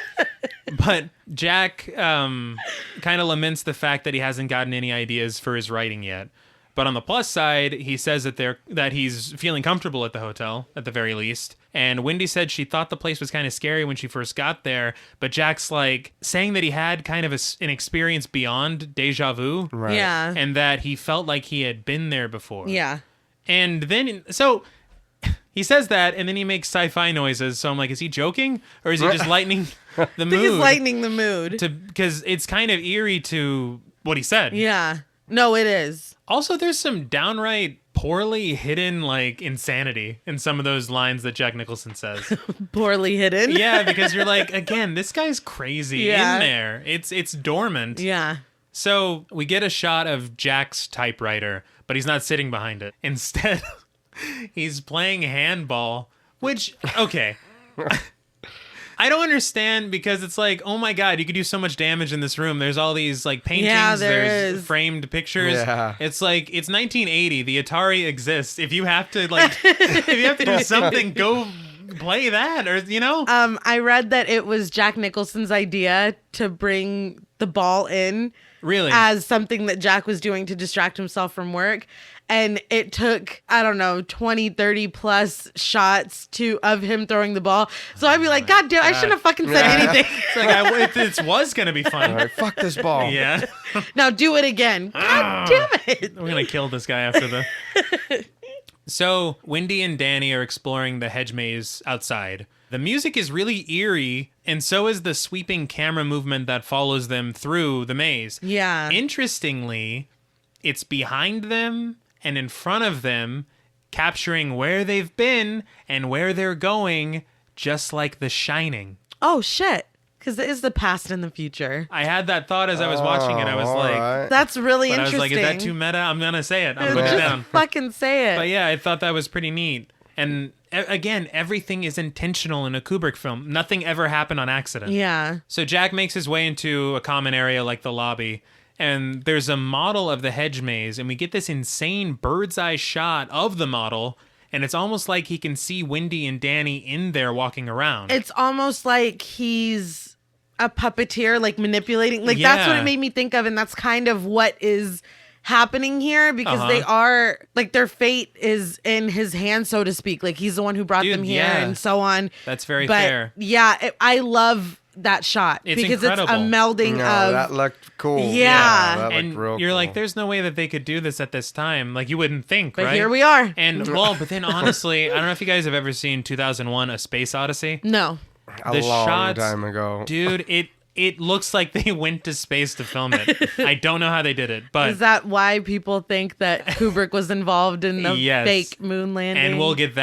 But Jack kind of laments the fact that he hasn't gotten any ideas for his writing yet. But on the plus side, he says that he's feeling comfortable at the hotel, at the very least. And Wendy said she thought the place was kind of scary when she first got there. But Jack's like saying that he had kind of an experience beyond deja vu. Right. Yeah. And that he felt like he had been there before. Yeah. And then, so he says that, and then he makes sci-fi noises. So I'm like, is he joking? Or is he just lightening the mood? I think he's lightening the mood. Because it's kind of eerie to what he said. Yeah. No, it is. Also, there's some downright poorly hidden, like, insanity in some of those lines that Jack Nicholson says. Poorly hidden? Yeah, because you're like, again, this guy's crazy in there. It's dormant. Yeah. So we get a shot of Jack's typewriter, but he's not sitting behind it. Instead, he's playing handball, which, okay. I don't understand because it's like, oh my God, you could do so much damage in this room. There's all these like paintings, there's framed pictures. Yeah. It's like, it's 1980. The Atari exists. If you have to do something, go play that, or you know. I read that it was Jack Nicholson's idea to bring the ball in. Really? As something that Jack was doing to distract himself from work. And it took, I don't know, 20, 30 plus shots of him throwing the ball. So I'd be like, God damn, I shouldn't have fucking said anything. It's like, it was going to be fun. All right, fuck this ball. Yeah. Now do it again. God damn it. We're going to kill this guy after the... So Wendy and Danny are exploring the hedge maze outside. The music is really eerie, and so is the sweeping camera movement that follows them through the maze. Yeah. Interestingly, it's behind them and in front of them, capturing where they've been and where they're going, just like The Shining. Oh, shit. Because it is the past and the future. I had that thought as I was watching it. I was like... Right. That's really interesting. I was like, is that too meta? I'm going to say it. I'm putting it down. Fucking say it. But yeah, I thought that was pretty neat. And again, everything is intentional in a Kubrick film. Nothing ever happened on accident. Yeah. So Jack makes his way into a common area like the lobby, and there's a model of the hedge maze, and we get this insane bird's eye shot of the model, and it's almost like he can see Wendy and Danny in there walking around. It's almost like he's a puppeteer, like manipulating. Like, that's what it made me think of, and that's kind of what is happening here, because they are, like, their fate is in his hands, so to speak. Like, he's the one who brought them here and so on. That's very fair. Yeah, I love that shot. It's because incredible. It's a melding of... that looked cool. Yeah. That and looked real you're cool. like, there's no way that they could do this at this time. Like, you wouldn't think, But right? here we are. And, well, but then honestly, I don't know if you guys have ever seen 2001, A Space Odyssey. No. a long time ago. Dude, it looks like they went to space to film it. I don't know how they did it, but... Is that why people think that Kubrick was involved in the Yes. fake moon landing? And we'll get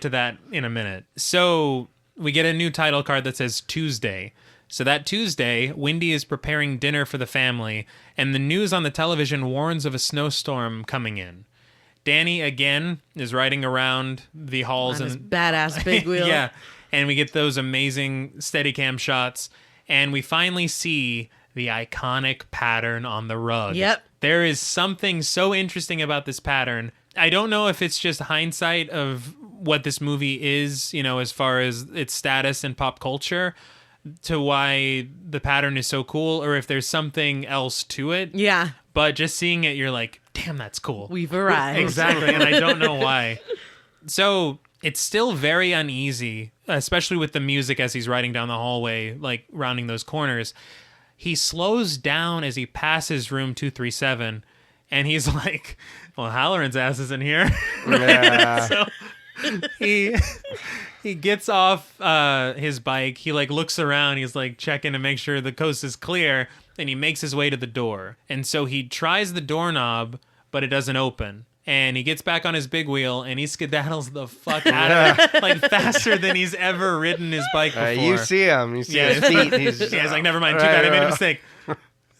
to that in a minute. So we get a new title card that says Tuesday. So that Tuesday, Wendy is preparing dinner for the family, and the news on the television warns of a snowstorm coming in. Danny, again, is riding around the halls. On his badass big wheel. Yeah, and we get those amazing Steadicam shots, and we finally see the iconic pattern on the rug. Yep. There is something so interesting about this pattern. I don't know if it's just hindsight of what this movie is, as far as its status in pop culture, to why the pattern is so cool, or if there's something else to it. Yeah. But just seeing it, you're like, damn, that's cool. We've arrived. Exactly, and I don't know why. So it's still very uneasy, especially with the music as he's riding down the hallway, like rounding those corners. He slows down as he passes room 237, and he's like, well, Halloran's ass is in here. Yeah. So he gets off his bike. He like looks around. He's like checking to make sure the coast is clear, and he makes his way to the door. And so he tries the doorknob, but it doesn't open. And he gets back on his big wheel, and he skedaddles the fuck out of it, like faster than he's ever ridden his bike before. You see him. You see his feet. He's like, never mind, too bad, I made a mistake.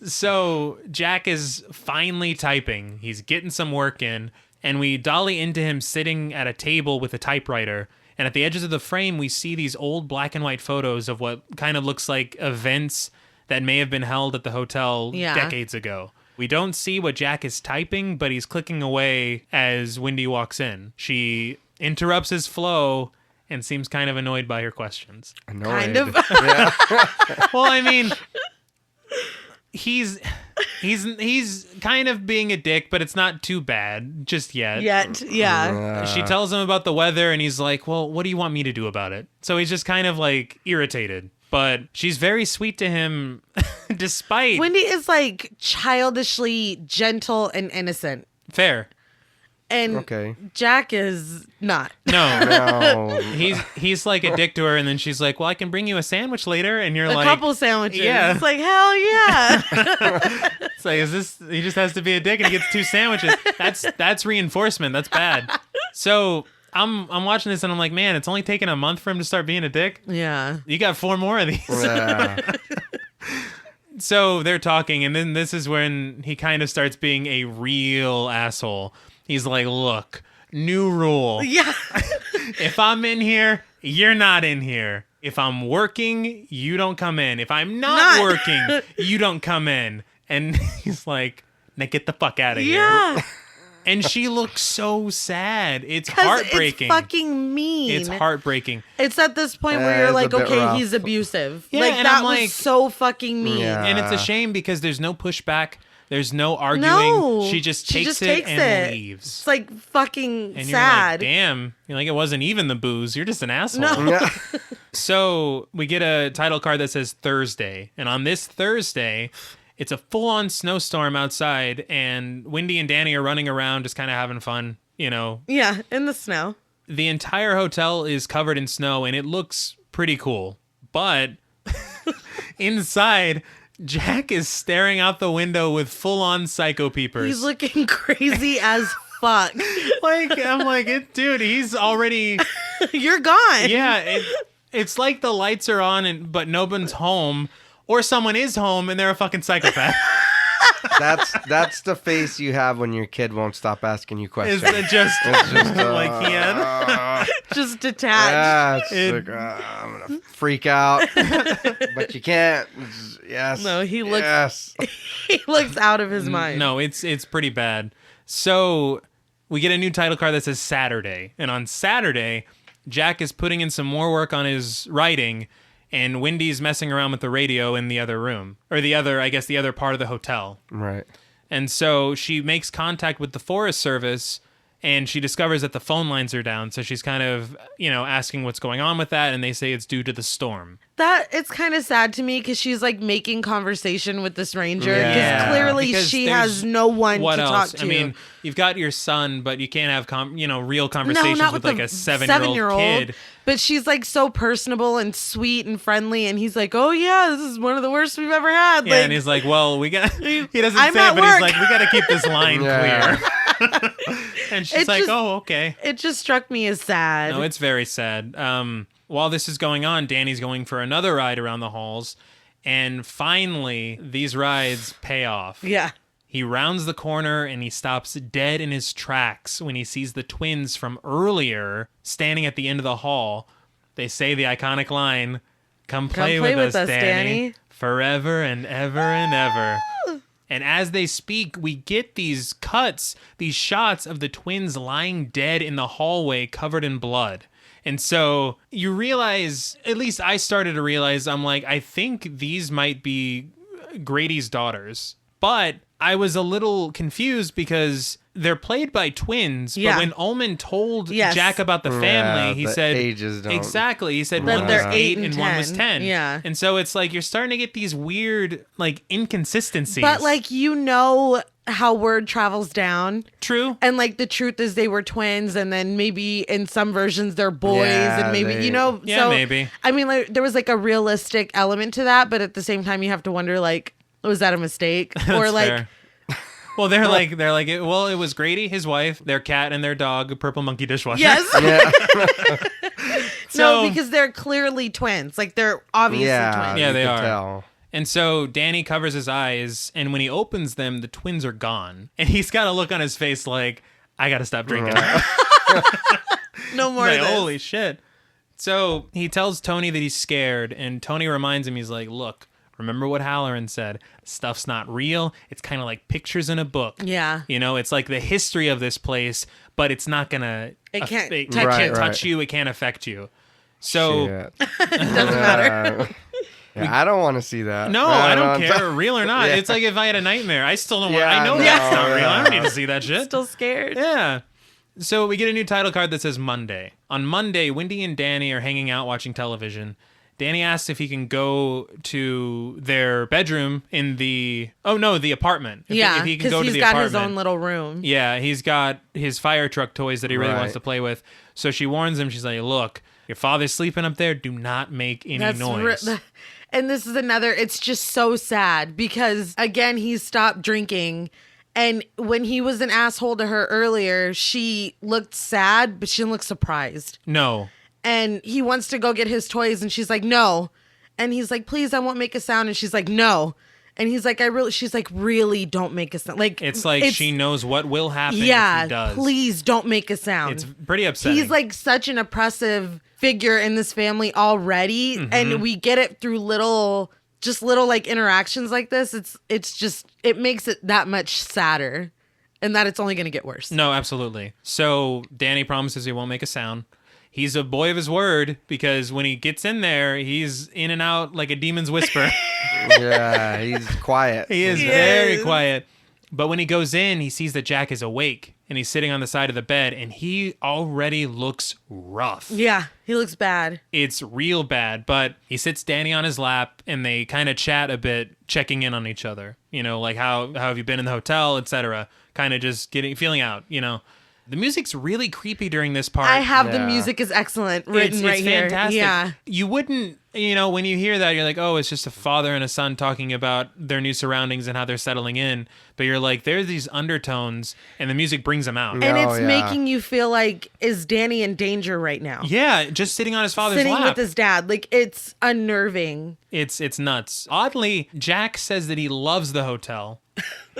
So Jack is finally typing. He's getting some work in, and we dolly into him sitting at a table with a typewriter. And at the edges of the frame, we see these old black and white photos of what kind of looks like events that may have been held at the hotel decades ago. We don't see what Jack is typing, but he's clicking away as Wendy walks in. She interrupts his flow and seems kind of annoyed by her questions. Annoyed. Kind of. Yeah. Well, I mean, he's kind of being a dick, but it's not too bad just yet. Yeah. She tells him about the weather, and he's like, well, what do you want me to do about it? So he's just kind of like irritated. But she's very sweet to him, despite... Wendy is like childishly gentle and innocent. Fair. And Jack is not. No. He's like a dick to her, and then she's like, well, I can bring you a sandwich later, and you're like... A couple sandwiches. Yeah. It's like, hell yeah. It's like, he just has to be a dick, and he gets 2 sandwiches. That's reinforcement. That's bad. So... I'm watching this and I'm like, man, it's only taken a month for him to start being a dick. Yeah. You got 4 more of these. Yeah. So they're talking, and then this is when he kind of starts being a real asshole. He's like, look, new rule. Yeah. If I'm in here, you're not in here. If I'm working, you don't come in. If I'm not working, you don't come in. And he's like, now get the fuck out of here. Yeah. And she looks so sad. It's heartbreaking. It's fucking mean. It's heartbreaking. It's at this point where you're like, okay, rough. he's abusive. Yeah, like, and that I'm was like- so fucking mean. Yeah. And it's a shame because there's no pushback. There's no arguing. No. She just takes it and leaves. It's like fucking And sad. you're like, damn. You're like, it wasn't even the booze. You're just an asshole. No. Yeah. So we get a title card that says Thursday. And on this Thursday, it's a full-on snowstorm outside, and Wendy and Danny are running around just kind of having fun. Yeah, in the snow. The entire hotel is covered in snow, and it looks pretty cool. But inside, Jack is staring out the window with full-on psycho peepers. He's looking crazy as fuck. I'm like, dude, he's already... You're gone. Yeah, it's like the lights are on, but no one's home, or someone is home, and they're a fucking psychopath. That's the face you have when your kid won't stop asking you questions. It's just like Ian. Just detached. Yeah, I'm gonna freak out, but you can't. Yes. No, he looks. Yes. He looks out of his mind. No, it's pretty bad. So we get a new title card that says Saturday, and on Saturday, Jack is putting in some more work on his writing. And Wendy's messing around with the radio in the other room. Or the other part of the hotel. Right. And so she makes contact with the Forest Service, and she discovers that the phone lines are down. So she's kind of, asking what's going on with that, and they say it's due to the storm. That it's kind of sad to me because she's like making conversation with this ranger. Yeah. Clearly she has no one to talk to. I mean, you've got your son, but you can't have real conversations not with with like a 7-year-old kid. But she's like so personable and sweet and friendly, and he's like, "Oh yeah, this is one of the worst we've ever had." Yeah, and he's like, "Well, we got." He doesn't I'm say at it, but work. he's like, "We got to keep this line clear." And she's like, just- "Oh, okay." It just struck me as sad. No, it's very sad. While this is going on, Danny's going for another ride around the halls, and finally, these rides pay off. Yeah. He rounds the corner and he stops dead in his tracks when he sees the twins from earlier standing at the end of the hall. They say the iconic line, Come play with us, Danny. Forever and ever and ever. And as they speak, we get these cuts, these shots of the twins lying dead in the hallway covered in blood. And so you realize, at least I started to realize, I'm like, I think these might be Grady's daughters. But I was a little confused because they're played by twins. Yeah. But when Ullman told Jack about the family, he the said... ages don't... Exactly. He said That one they're was 8 and 10. one was 10. Yeah. And so it's like you're starting to get these weird, like, inconsistencies. But like how word travels down. True. And like the truth is they were twins, and then maybe in some versions they're boys, Yeah, and maybe Yeah, so, maybe. I mean, like there was like a realistic element to that, but at the same time you have to wonder like, was that a mistake? Or That's like fair. Well, they're like, it was Grady, his wife, their cat, and their dog, Purple Monkey Dishwasher. yes. Yeah. No, because they're clearly twins. Like they're obviously twins. Yeah, you they can are. Tell. And so Danny covers his eyes, and when he opens them, the twins are gone. And he's got a look on his face like, I gotta stop drinking. No more Like, of this. holy shit. So he tells Tony that he's scared, and Tony reminds him, he's like, look, remember what Halloran said. Stuff's not real. It's kind of like pictures in a book. Yeah. It's like the history of this place, but it's not gonna... It can't it touch can't you. touch you. It can't affect you. So... Shit. It doesn't matter. Yeah, I don't want to see that. No, I don't care, real or not. Yeah. It's like if I had a nightmare. I still don't want... Yeah, I know no, that's not real. I don't yeah. need to see that shit. Still scared. Yeah. So we get a new title card that says Monday. On Monday, Wendy and Danny are hanging out watching television. Danny asks if he can go to their bedroom in the apartment. If Yeah, he can because go to he's the got apartment. his own little room. Yeah, he's got his fire truck toys that he really Right. wants to play with. So she warns him. She's like, look, your father's sleeping up there. Do not make any noise. And this is another, it's just so sad because, again, he stopped drinking. And when he was an asshole to her earlier, she looked sad, but she didn't look surprised. No. And he wants to go get his toys, and she's like, no. And he's like, please, I won't make a sound. And she's like, no. And he's like, she's like, really don't make a sound. Like, It's like she knows what will happen if he yeah, does. please don't make a sound. It's pretty upsetting. He's like such an oppressive figure in this family already, and we get it through little like interactions like this. It makes it that much sadder, and that it's only going to get worse. No, absolutely. So Danny promises he won't make a sound. He's a boy of his word because when he gets in there, he's in and out like a demon's whisper. Yeah, he's quiet. He is He very is. quiet. But when he goes in, he sees that Jack is awake and he's sitting on the side of the bed and he already looks rough. Yeah, he looks bad. It's real bad, but he sits Danny on his lap and they kind of chat a bit, checking in on each other. Like how have you been in the hotel, etc. Kind of just feeling out, The music's really creepy during this part. I have the music is excellent written right here. It's fantastic. Yeah. You wouldn't, when you hear that, you're like, oh, it's just a father and a son talking about their new surroundings and how they're settling in. But you're like, there's these undertones, and the music brings them out. And it's making you feel like, is Danny in danger right now? Yeah, just sitting on his father's lap. Sitting with his dad. Like, it's unnerving. It's nuts. Oddly, Jack says that he loves the hotel.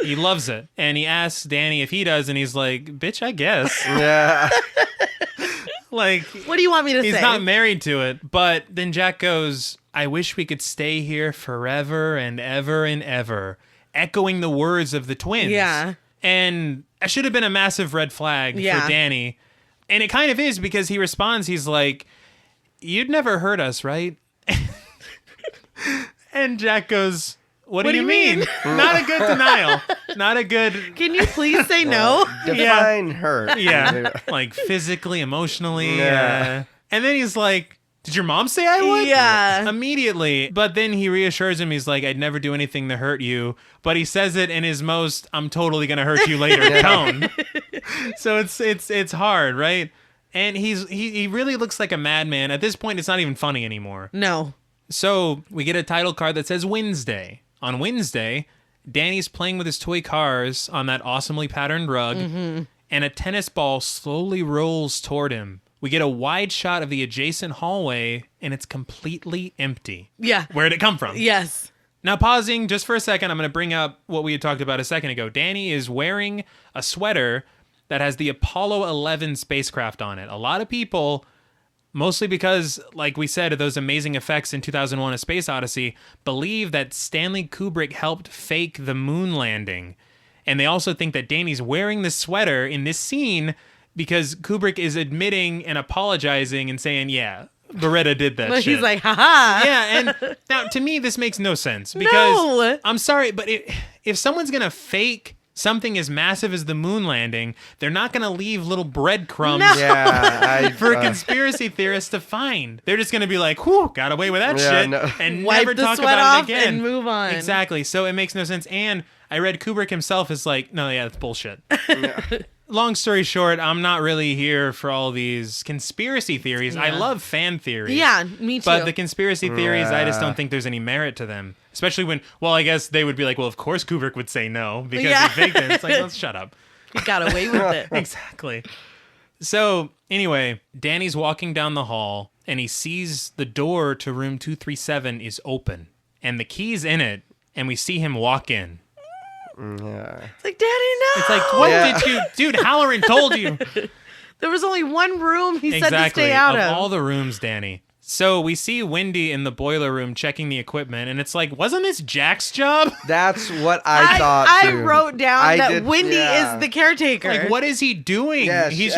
He loves it. And he asks Danny if he does, and he's like, bitch, I guess. Yeah. Like, what do you want me to say? He's not married to it. But then Jack goes, I wish we could stay here forever and ever and ever, echoing the words of the twins. Yeah. And that should have been a massive red flag for Danny. And it kind of is, because he responds, he's like, you'd never hurt us, right? And Jack goes, What do you mean? Not a good denial. Not a good... Can you please say no? Define hurt. Yeah. Like physically, emotionally. And then he's like, did your mom say I would? Yeah. Immediately. But then he reassures him. He's like, I'd never do anything to hurt you. But he says it in his most, I'm totally going to hurt you later tone. So it's hard, right? And he really looks like a madman. At this point, it's not even funny anymore. No. So we get a title card that says Wednesday. On Wednesday, Danny's playing with his toy cars on that awesomely patterned rug, and a tennis ball slowly rolls toward him. We get a wide shot of the adjacent hallway, and it's completely empty. Yeah. Where'd it come from? Yes. Now, pausing just for a second, I'm going to bring up what we had talked about a second ago. Danny is wearing a sweater that has the Apollo 11 spacecraft on it. A lot of people... Mostly because, like we said, of those amazing effects in 2001: A Space Odyssey, believe that Stanley Kubrick helped fake the moon landing. And they also think that Danny's wearing the sweater in this scene because Kubrick is admitting and apologizing and saying, yeah, Beretta did that shit. He's like, haha. Yeah, and now to me, this makes no sense. Because, I'm sorry, but if someone's going to fake... something as massive as the moon landing, they're not going to leave little breadcrumbs for conspiracy theorists to find. They're just going to be like, whew, got away with that shit, and never talk about it again. And move on. Exactly. So it makes no sense. And I read Kubrick himself is like, no, yeah, that's bullshit. Long story short, I'm not really here for all these conspiracy theories. Yeah. I love fan theories. Yeah, me too. But the conspiracy theories, I just don't think there's any merit to them. Especially when, well, I guess they would be like, well, of course Kubrick would say no because he faked it. It's like, let's shut up. He got away with it. Exactly. So, anyway, Danny's walking down the hall and he sees the door to room 237 is open and the key's in it, and we see him walk in. Yeah. It's like, Daddy, no. It's like, what did you... Dude, Halloran told you. There was only one room he said to stay out of. All the rooms, Danny. So we see Wendy in the boiler room checking the equipment, and it's like, wasn't this Jack's job? That's what I thought, I wrote down that Wendy is the caretaker. Like, what is he doing? Yeah, he's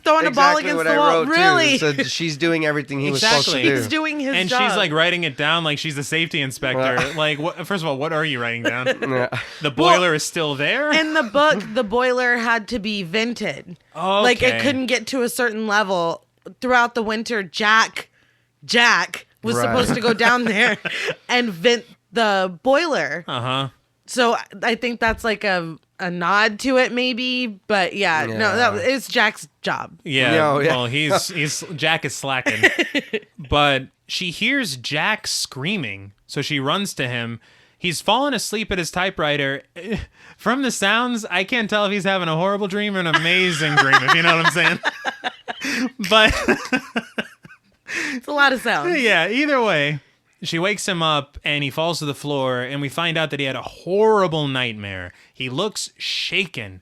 throwing a ball against the wall. Really? So she's doing everything he was supposed to do. He's doing his and job. And she's like writing it down like she's a safety inspector. Like, first of all, what are you writing down? The boiler is still there? In the book, the boiler had to be vented. Okay. Like, it couldn't get to a certain level. Throughout the winter, Jack was supposed to go down there and vent the boiler. So I think that's like a nod to it, maybe. But no, it's Jack's job. Well, he's Jack is slacking. But she hears Jack screaming, so she runs to him. He's fallen asleep at his typewriter. From the sounds, I can't tell if he's having a horrible dream or an amazing dream, if you know what I'm saying. But it's a lot of sounds. Yeah, either way, she wakes him up and he falls to the floor, and we find out that he had a horrible nightmare. He looks shaken,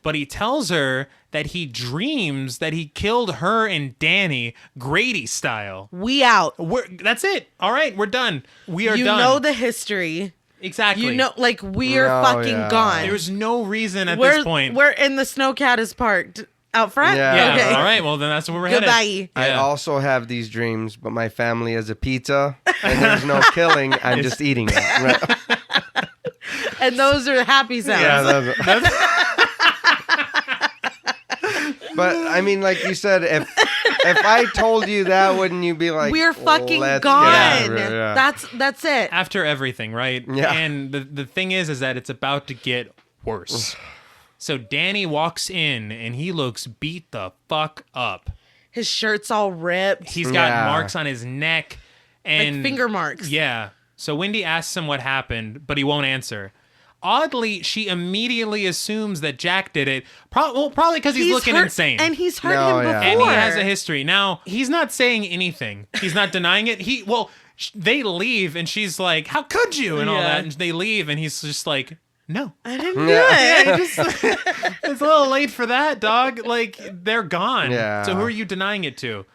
but he tells her that he dreams that he killed her and Danny Grady style. We out. That's it. All right, we're done. We are done. You know the history. Exactly. You know, like, we're fucking gone. There's no reason at this point. We're in the Snowcat is parked. Out front? Yeah. Okay. All right. Well, then that's where we're Goodbye. headed. I also have these dreams, but my family is a pizza, and there's no killing. I'm just eating it. And those are happy sounds. Yeah, but I mean, like you said, if I told you that, wouldn't you be like, we're fucking gone? That's it. After everything, right? Yeah. And the thing is that it's about to get worse. So Danny walks in and he looks beat the fuck up. His shirt's all ripped. He's got marks on his neck and like finger marks. Yeah. So Wendy asks him what happened, but he won't answer. Oddly, she immediately assumes that Jack did it. Probably because he's looking insane. And he's hurt him before. And he has a history. Now, he's not saying anything. He's not denying it. They leave and she's like, how could you? And all that. And they leave and he's just like, no. I didn't do it. It's a little late for that, dog. Like, they're gone. Yeah. So who are you denying it to?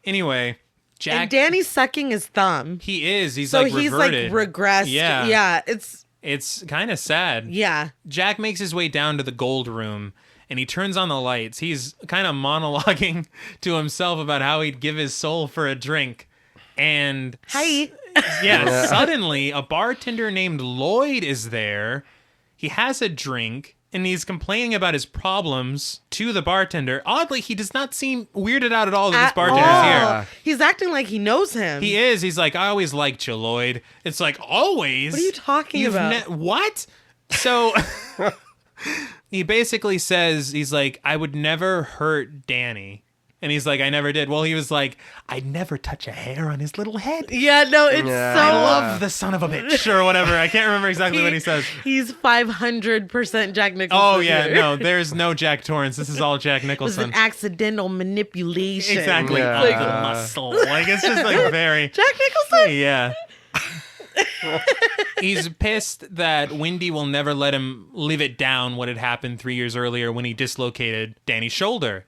Anyway, Jack. And Danny's sucking his thumb. He is. He's so like he's reverted. like regressed. Yeah. Yeah. It's kind of sad. Yeah. Jack makes his way down to the gold room and he turns on the lights. He's kind of monologuing to himself about how he'd give his soul for a drink. And suddenly a bartender named Lloyd is there. He has a drink and he's complaining about his problems to the bartender. Oddly, he does not seem weirded out at all that this bartender's here. He's acting like he knows him. He is. He's like, I always liked you, Lloyd. It's like, always? What are you talking about? What? So he basically says, he's like, I would never hurt Danny. And he's like, I never did. Well, he was like, I'd never touch a hair on his little head. Yeah, no, it's so... I love the son of a bitch or whatever. I can't remember exactly what he says. He's 500% Jack Nicholson. Oh, yeah, no, there's no Jack Torrance. This is all Jack Nicholson. It was an accidental manipulation. Exactly. Like a muscle. Like, it's just like very... Jack Nicholson? Yeah. He's pissed that Wendy will never let him live it down what had happened 3 years earlier when he dislocated Danny's shoulder.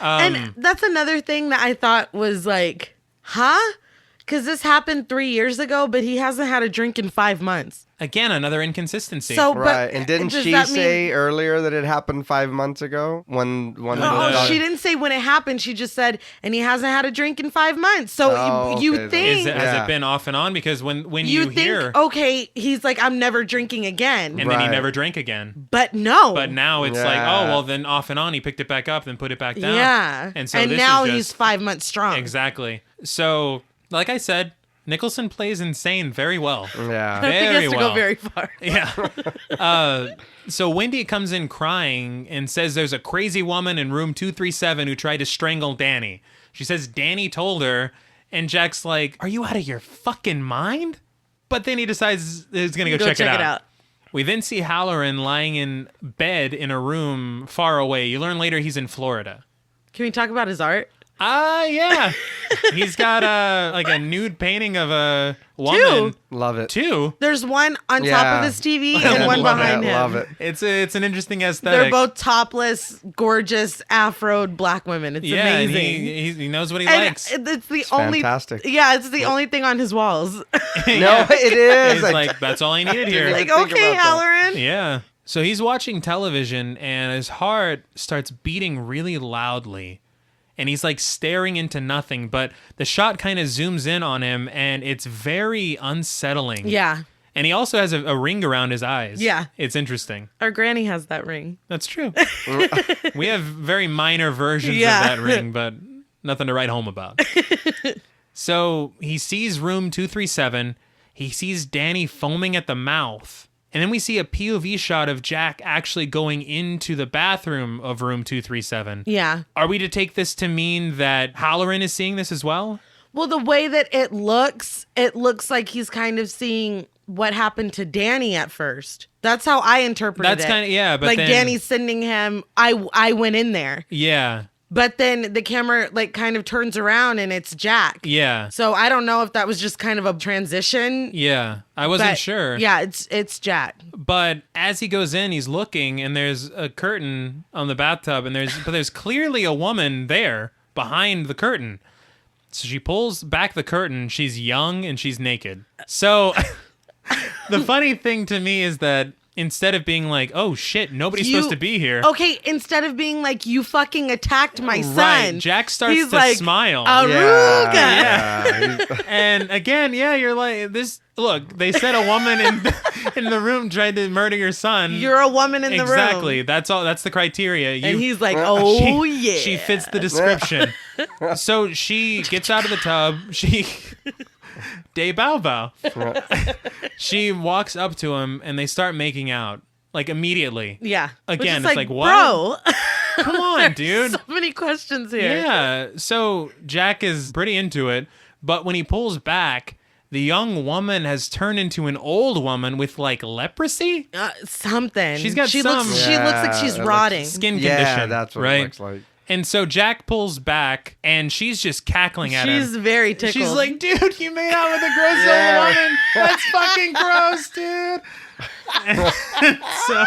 And that's another thing that I thought was like, huh? Because this happened 3 years ago, but he hasn't had a drink in 5 months. Again, another inconsistency. So, right. And didn't she say earlier that it happened 5 months ago? She didn't say when it happened. She just said, and he hasn't had a drink in 5 months. So you think... Has it been off and on? Because when you hear... okay, he's like, I'm never drinking again. And then he never drank again. But no. But now it's like, oh, well, then off and on, he picked it back up, then put it back down. Yeah. And so now he's 5 months strong. Exactly. So, like I said, Nicholson plays insane very well. Yeah. I don't think he has to go very far. Yeah. So Wendy comes in crying and says there's a crazy woman in room 237 who tried to strangle Danny. She says Danny told her, and Jack's like, are you out of your fucking mind? But then he decides he's going to go check it out. We then see Halloran lying in bed in a room far away. You learn later he's in Florida. Can we talk about his art? Yeah. He's got a nude painting of a woman. 2. Love it. 2. There's one on top of his TV and one behind him. Love it. It's an interesting aesthetic. They're both topless, gorgeous, afroed black women. It's amazing. And he knows what he likes. It's the only fantastic. Yeah, it's the only thing on his walls. No, it is. He's like, that's all I needed here. Like, okay, Halloran. Yeah. So he's watching television and his heart starts beating really loudly. And he's like staring into nothing, but the shot kind of zooms in on him and it's very unsettling. Yeah. And he also has a ring around his eyes. Yeah. It's interesting. Our granny has that ring. That's true. We have very minor versions of that ring, but nothing to write home about. So he sees room 237. He sees Danny foaming at the mouth. And then we see a POV shot of Jack actually going into the bathroom of room 237. Yeah. Are we to take this to mean that Halloran is seeing this as well? Well, the way that it looks like he's kind of seeing what happened to Danny at first. That's how I interpreted it. That's kind of, yeah. But like then, Danny's sending him, I went in there. Yeah. But then the camera like kind of turns around and it's Jack. Yeah. So I don't know if that was just kind of a transition. Yeah. I wasn't sure. Yeah, it's Jack. But as he goes in, he's looking and there's a curtain on the bathtub and there's clearly a woman there behind the curtain. So she pulls back the curtain. She's young and she's naked. So the funny thing to me is that instead of being like, oh shit, nobody's supposed to be here. Okay, instead of being like, you fucking attacked my son. Right, Jack starts to like, smile. Aruga. Yeah. And again, you're like, this, look, they said a woman in the room tried to murder your son. You're a woman in the room. Exactly. That's all. That's the criteria. And he's like, oh, yeah. She fits the description. So she gets out of the tub. Day bow bow. She walks up to him and they start making out. Like, immediately. Yeah. Again, it's like, what? Bro. Come on, dude. So many questions here. Yeah. So Jack is pretty into it, but when he pulls back, the young woman has turned into an old woman with like leprosy. Something. She's got she looks like she's rotting. Skin condition. Yeah, that's what it looks like. And so Jack pulls back, and she's just cackling at him. She's very tickled. She's like, dude, you made out with a gross old woman. That's fucking gross, dude. And so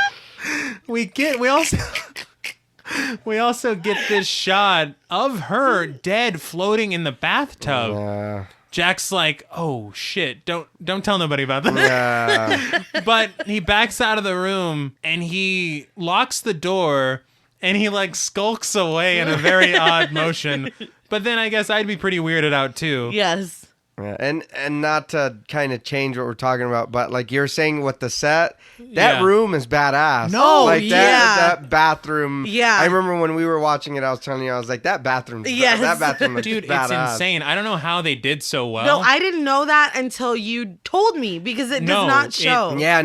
we also get this shot of her dead floating in the bathtub. Jack's like, oh shit, don't tell nobody about this. Yeah. But he backs out of the room and he locks the door and he like skulks away in a very odd motion. But then I guess I'd be pretty weirded out too. Yes. Yeah, and not to kind of change what we're talking about, but like you're saying with the set, that room is badass. No, like that bathroom. Yeah, I remember when we were watching it, I was telling you, I was like, that bathroom. Yes. That bathroom looks dude, badass. it's insane. I don't know how they did so well. No, I didn't know that until you told me because it does not show. That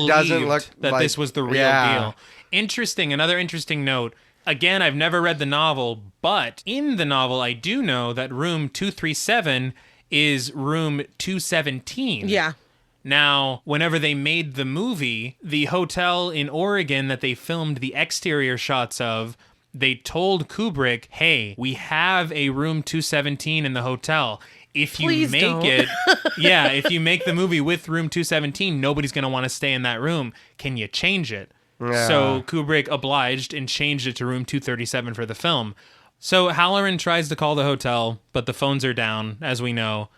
doesn't look that like this was the real deal. Interesting. Another interesting note. Again, I've never read the novel, but in the novel, I do know that room 237 is room 217. Yeah. Now, whenever they made the movie, the hotel in Oregon that they filmed the exterior shots of, they told Kubrick, hey, we have a room 217 in the hotel. If you Please make don't. if you make the movie with room 217, nobody's going to want to stay in that room. Can you change it? Yeah. So Kubrick obliged and changed it to room 237 for the film. So Halloran tries to call the hotel, but the phones are down, as we know.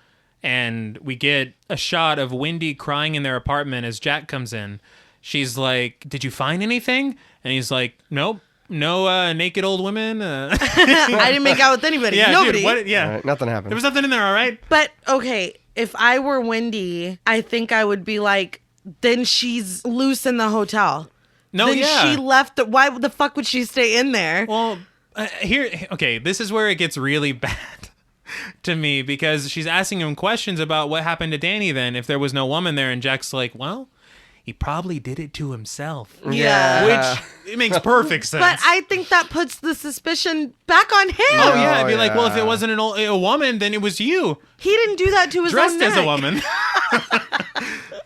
And we get a shot of Wendy crying in their apartment as Jack comes in. She's like, did you find anything? And he's like, nope. No naked old women. I didn't make out with anybody. Yeah, Nobody. Dude, what? Yeah. Right, nothing happened. There was nothing in there, all right? But, okay, if I were Wendy, I think I would be like, then she's loose in the hotel. No, then yeah. she left. Why the fuck would she stay in there? Well, this is where it gets really bad to me, because she's asking him questions about what happened to Danny then if there was no woman there, and Jack's like, well, he probably did it to himself. Yeah. Which, it makes perfect sense. But I think that puts the suspicion back on him. Oh, yeah. I'd be like, well, if it wasn't a woman, then it was you. He didn't do that to his Dressed own neck. as a woman.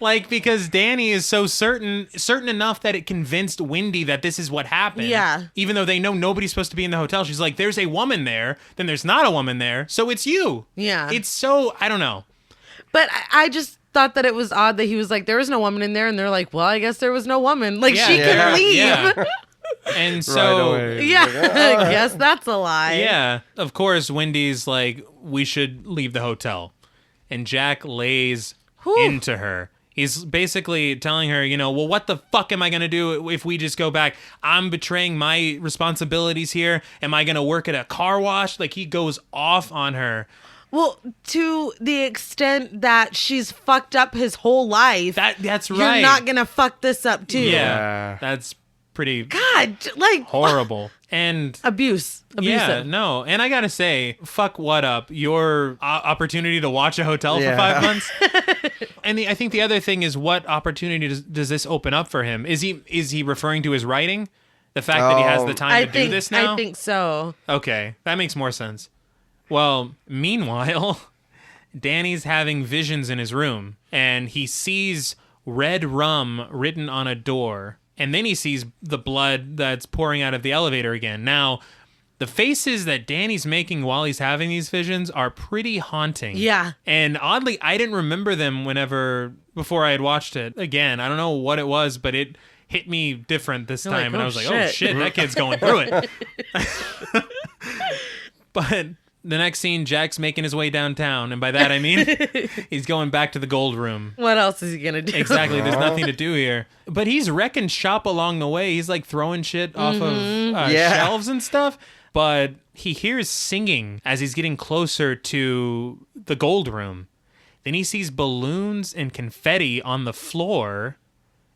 Like, because Danny is so certain enough that it convinced Wendy that this is what happened. Yeah. Even though they know nobody's supposed to be in the hotel. She's like, there's a woman there, then there's not a woman there, so it's you. Yeah. It's so, I don't know. But I just thought that it was odd that he was like, there was no woman in there, and they're like, well, I guess there was no woman. Like, she can leave. Yeah. And so, right yeah, I guess that's a lie. yeah, of course, Wendy's like, we should leave the hotel. And Jack lays into her. He's basically telling her, well, what the fuck am I going to do if we just go back? I'm betraying my responsibilities here. Am I going to work at a car wash? Like, he goes off on her. Well, to the extent that she's fucked up his whole life. That's right. You're not going to fuck this up, too. Yeah, that's pretty God, like horrible. And abusive. Yeah, no. And I gotta say, fuck what up? Your opportunity to watch a hotel for 5 months? And I think the other thing is, what opportunity does this open up for him? Is he referring to his writing? The fact that he has the time to do this now? I think so. Okay, that makes more sense. Well, meanwhile, Danny's having visions in his room, and he sees red rum written on a door. And then he sees the blood that's pouring out of the elevator again. Now, the faces that Danny's making while he's having these visions are pretty haunting. Yeah. And oddly, I didn't remember them before I had watched it again. I don't know what it was, but it hit me different this time. And I was like, oh shit, that kid's going through it. But the next scene, Jack's making his way downtown. And by that, I mean, he's going back to the gold room. What else is he going to do? Exactly. There's nothing to do here. But he's wrecking shop along the way. He's like throwing shit off of shelves and stuff. But he hears singing as he's getting closer to the gold room. Then he sees balloons and confetti on the floor.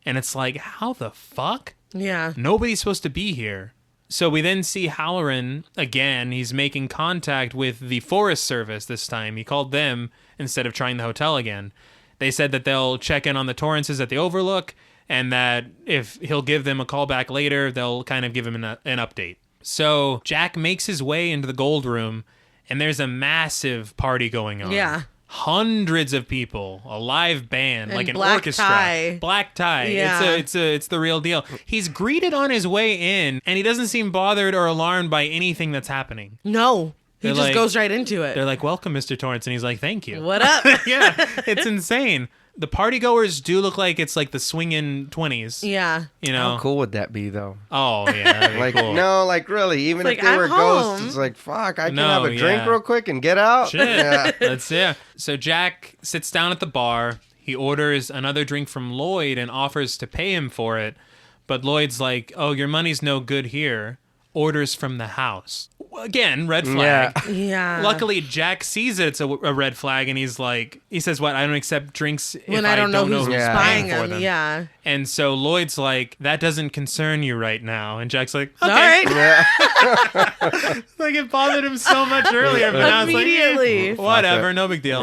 And it's like, how the fuck? Yeah. Nobody's supposed to be here. So we then see Halloran again. He's making contact with the Forest Service this time. He called them instead of trying the hotel again. They said that they'll check in on the Torrances at the Overlook, and that if he'll give them a call back later, they'll kind of give him an update. So Jack makes his way into the gold room, and there's a massive party going on. Yeah. Hundreds of people, a live band, and like an black orchestra. Tie. Black tie. Yeah. It's the real deal. He's greeted on his way in, and he doesn't seem bothered or alarmed by anything that's happening. No. He They're just like- goes right into it. They're like, "Welcome, Mr. Torrance," and he's like, "Thank you." What up? Yeah, it's insane. The partygoers do look like it's like the swinging 20s. Yeah. You know? How cool would that be, though? Oh, yeah. That'd be Like, cool. no, like, really, even It's if like, they were I'm ghosts, home. it's like, fuck, I can No, have a drink yeah. real quick and get out. Shit. Yeah. Yeah. So Jack sits down at the bar. He orders another drink from Lloyd and offers to pay him for it. But Lloyd's like, "Oh, your money's no good here. Orders from the house." Again, red flag. Yeah. Yeah. Luckily, Jack sees it's a red flag, and he says, "What? I don't accept drinks when I don't know who's who's Yeah. buying paying for them. them." Yeah. And so Lloyd's like, "That doesn't concern you right now." And Jack's like, "Okay." All right. Yeah. Like it bothered him so much earlier, but now it's like, Immediately. whatever, no big deal.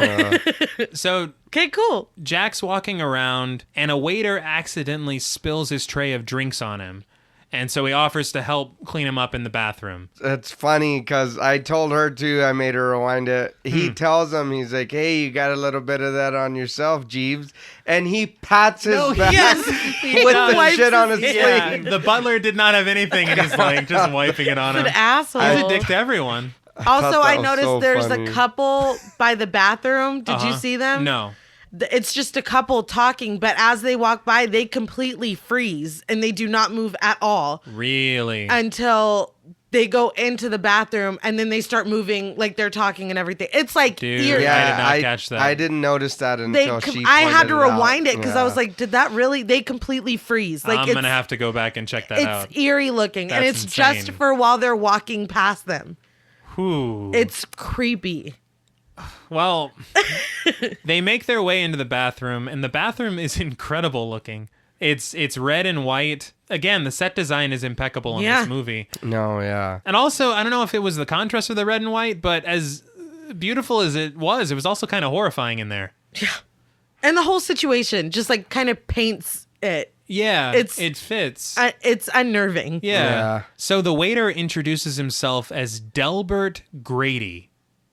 So Okay, cool. Jack's walking around, and a waiter accidentally spills his tray of drinks on him. And so he offers to help clean him up in the bathroom. It's funny because I told her to, I made her rewind it. He tells him, he's like, "Hey, you got a little bit of that on yourself, Jeeves." And he pats his back yes, with does. the Wipes shit on his his sleeve. Yeah, the butler did not have anything, and he's like just wiping it on him. An asshole. He's a dick to everyone. Also, thought I that was noticed so there's funny. a couple by the bathroom. Did you see them? No. It's just a couple talking, but as they walk by, they completely freeze and they do not move at all Really? until they go into the bathroom, and then they start moving like they're talking and everything. It's like Dude, eerie. I Yeah, did not catch that. I didn't notice that until she I had to pointed it out. rewind it because I was Yeah. like, did that really? They completely freeze. Like I'm it's, going to have to go back and check that it's out. eerie looking, and That's it's just insane. for while they're walking past them. Whew. It's creepy. Well, they make their way into the bathroom, and the bathroom is incredible looking. It's red and white. Again, the set design is impeccable in Yeah. this movie. No, yeah. And also, I don't know if it was the contrast of the red and white, but as beautiful as it was also kind of horrifying in there. And the whole situation just like kind of paints it. Yeah, it fits. It's unnerving. Yeah. So the waiter introduces himself as Delbert Grady.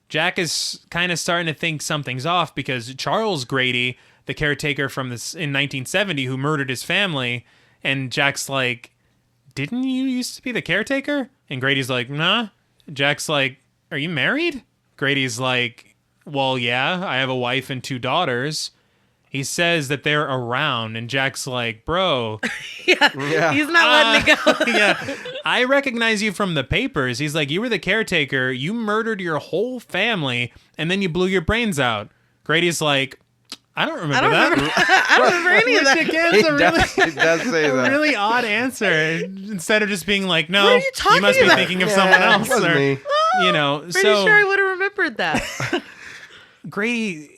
Jack is kind of starting to think something's off because Charles Grady, the caretaker from this in 1970 who murdered his family, and Jack's like, "Didn't you used to be the caretaker?" And Grady's like, "Nah." Jack's like, "Are you married?" Grady's like, "Well, yeah, I have a wife and 2 daughters." He says that they're around, and Jack's like, "Bro, Yeah. He's not letting it go. yeah, I recognize you from the papers." He's like, "You were the caretaker. You murdered your whole family, and then you blew your brains out." Grady's like, "I don't remember that." I don't remember any of that. Again, He it's a really, does say a that. really odd answer. Instead of just being like, "No, What are you talking must be about?" thinking of Yeah, someone it else," wasn't or me. you know. Pretty So sure I would have remembered that. Grady,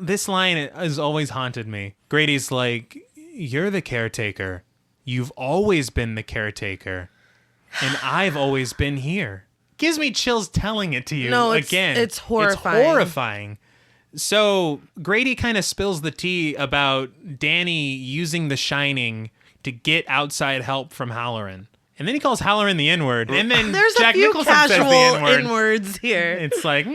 this line has always haunted me. Grady's like, "You're the caretaker. You've always been the caretaker, and I've always been here." Gives me chills telling it to you. No, it's- again. it's horrifying. It's horrifying. So Grady kind of spills the tea about Danny using The Shining to get outside help from Halloran. And then he calls Halloran the N-word. And then There's Jack a few Nicholson says the casual N-word. N-words here. It's like, okay.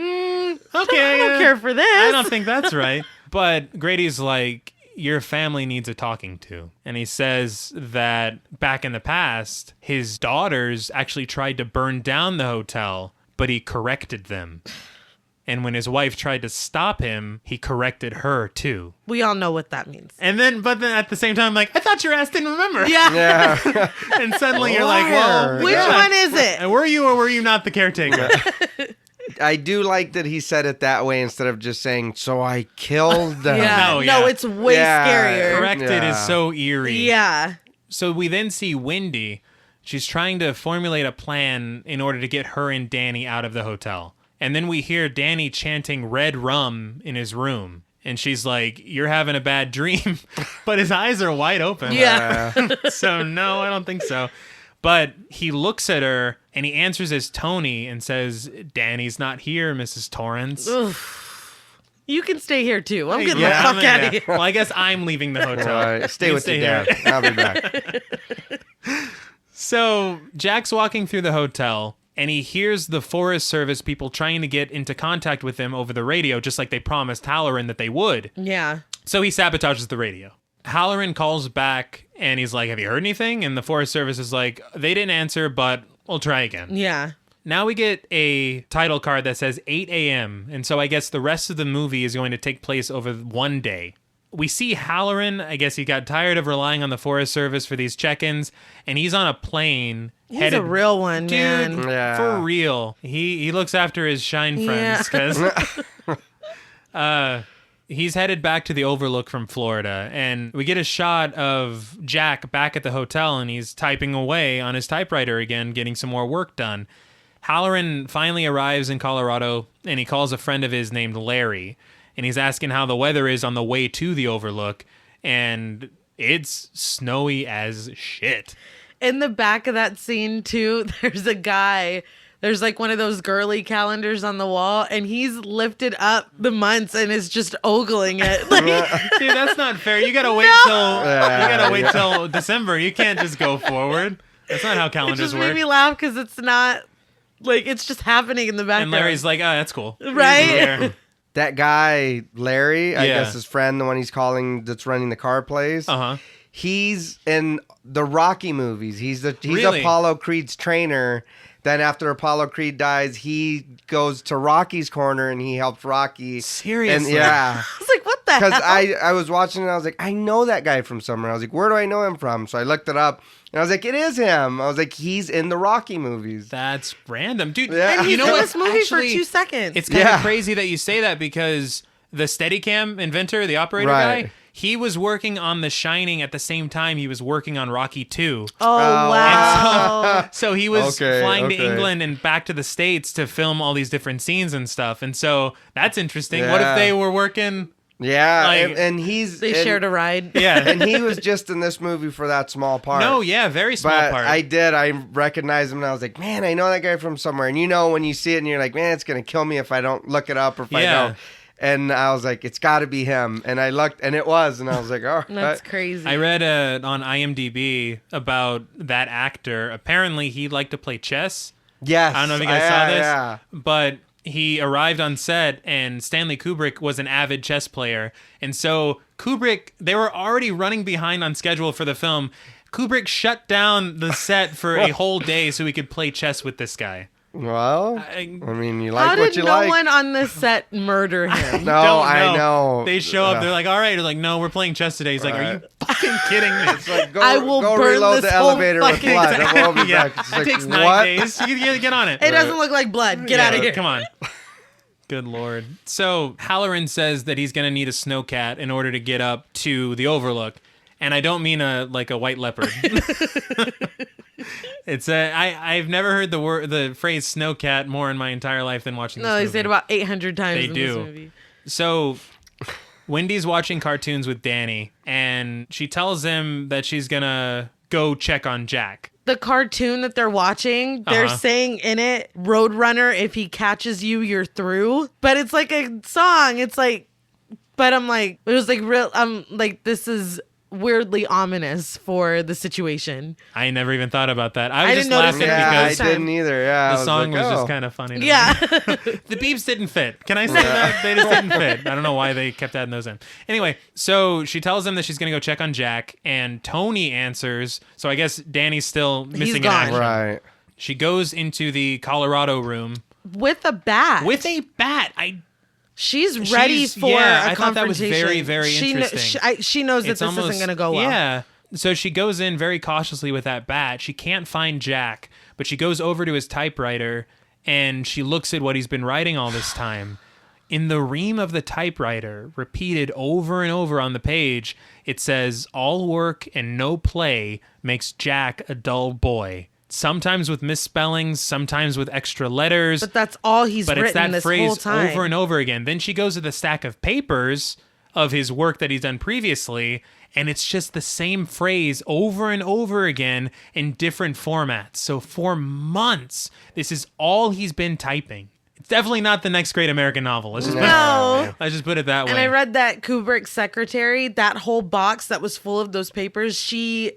I don't care for this. I don't think that's right. But Grady's like, "Your family needs a talking to." And he says that back in the past, his daughters actually tried to burn down the hotel, but he corrected them. And when his wife tried to stop him, he corrected her too. We all know what that means. But then at the same time, like, "I thought your ass didn't remember." Yeah. Yeah. And suddenly you're like, "Well, Which yeah. one is it? And were you or were you not the caretaker?" I do like that he said it that way instead of just saying, "So I killed them." Yeah. No, No, yeah. it's way Yeah. scarier. Corrected Yeah. is so eerie. Yeah. So we then see Wendy. She's trying to formulate a plan in order to get her and Danny out of the hotel. And then we hear Danny chanting red rum in his room. And she's like, "You're having a bad dream." But his eyes are wide open. Yeah. So no, I don't think so. But he looks at her and he answers as Tony and says, "Danny's not here, Mrs. Torrance." You can stay here too. I'm getting the fuck out of here. Well, I guess I'm leaving the hotel. Stay with your dad. I'll be back. So Jack's walking through the hotel, and he hears the Forest Service people trying to get into contact with him over the radio, just like they promised Halloran that they would. Yeah. So he sabotages the radio. Halloran calls back, and he's like, have you heard anything? And the Forest Service is like, they didn't answer, but we'll try again. Yeah. Now we get a title card that says 8 a.m., and so I guess the rest of the movie is going to take place over one day. We see Halloran, I guess he got tired of relying on the Forest Service for these check-ins, and he's on a plane. He's a real one, man. Dude, for real. He looks after his shine friends, because he's headed back to the Overlook from Florida, and we get a shot of Jack back at the hotel, and he's typing away on his typewriter again, getting some more work done. Halloran finally arrives in Colorado, and he calls a friend of his named Larry, and he's asking how the weather is on the way to the Overlook, and it's snowy as shit. In the back of that scene, too, there's a guy... There's like one of those girly calendars on the wall, and he's lifted up the months and is just ogling it. Like, dude, that's not fair. You gotta wait till December. You can't just go forward. That's not how calendars work. It just made me laugh because it's not like it's just happening in the background. And Larry's like, "Oh, that's cool." Right? That guy, Larry, I guess his friend, the one he's calling, that's running the car place. He's in the Rocky movies. He's Apollo Creed's trainer. Then after Apollo Creed dies, he goes to Rocky's corner and he helps Rocky. Seriously? And I was like, what the hell? Because I was watching it and I was like, I know that guy from somewhere. I was like, where do I know him from? So I looked it up and I was like, it is him. I was like, he's in the Rocky movies. That's random. Dude, and he's in this movie for 2 seconds. It's kind of crazy that you say that because the Steadicam inventor, the operator guy, he was working on The Shining at the same time he was working on Rocky 2. Oh, wow. So he was flying to England and back to the States to film all these different scenes and stuff. And so that's interesting. Yeah. What if they were working... Yeah, like, and they shared a ride. Yeah. And he was just in this movie for that small part. No, yeah, very small part. I recognized him and I was like, man, I know that guy from somewhere. And you know when you see it and you're like, man, it's going to kill me if I don't look it up or if I don't. And I was like, it's got to be him. And I looked, and it was. And I was like, oh. That's crazy. I read on IMDb about that actor. Apparently, he liked to play chess. Yes. I don't know if you guys saw this. But he arrived on set, and Stanley Kubrick was an avid chess player. And so Kubrick, they were already running behind on schedule for the film. Kubrick shut down the set for a whole day so he could play chess with this guy. Well, I mean, you like what you like. How did no one on this set murder him? No, I know. They show up, they're like, all right. They're like, no, we're playing chess today. He's like, are you fucking kidding me? It's like, I will go burn reload this the whole elevator with blood. Exactly. It won't be back. It's it like, takes 9 days. You get on it. It doesn't look like blood. Get out of here. Come on. Good Lord. So Halloran says that he's going to need a snowcat in order to get up to the Overlook. And I don't mean a white leopard. It's I've never heard the phrase snowcat more in my entire life than watching this movie. No, they say it about 800 times they in do. this movie. So Wendy's watching cartoons with Danny, and she tells him that she's going to go check on Jack. The cartoon that they're watching, they're saying in it, Roadrunner, if he catches you, you're through. But it's like a song. It's like, but I'm like, it was like real. I'm like, this is weirdly ominous for the situation. I never even thought about that. I was just didn't notice laughing it because I didn't either. Yeah, the song was just kind of funny. Yeah. The beeps didn't fit. Can I say that? They just didn't fit. I don't know why they kept adding those in. Anyway, so she tells him that she's going to go check on Jack, and Tony answers. So I guess Danny's still missing in action. Right. She goes into the Colorado room. With a bat. She's ready for a confrontation. I thought that was very, very interesting. She knows that this isn't going to go well. Yeah. So she goes in very cautiously with that bat. She can't find Jack, but she goes over to his typewriter and she looks at what he's been writing all this time. In the ream of the typewriter, repeated over and over on the page, it says, "All work and no play makes Jack a dull boy." Sometimes with misspellings, sometimes with extra letters. But that's all he's written this whole time. But it's that phrase over and over again. Then she goes to the stack of papers of his work that he's done previously, and it's just the same phrase over and over again in different formats. So for months, this is all he's been typing. It's definitely not the next great American novel. Let's just put it that way. And I read that Kubrick's secretary, that whole box that was full of those papers, she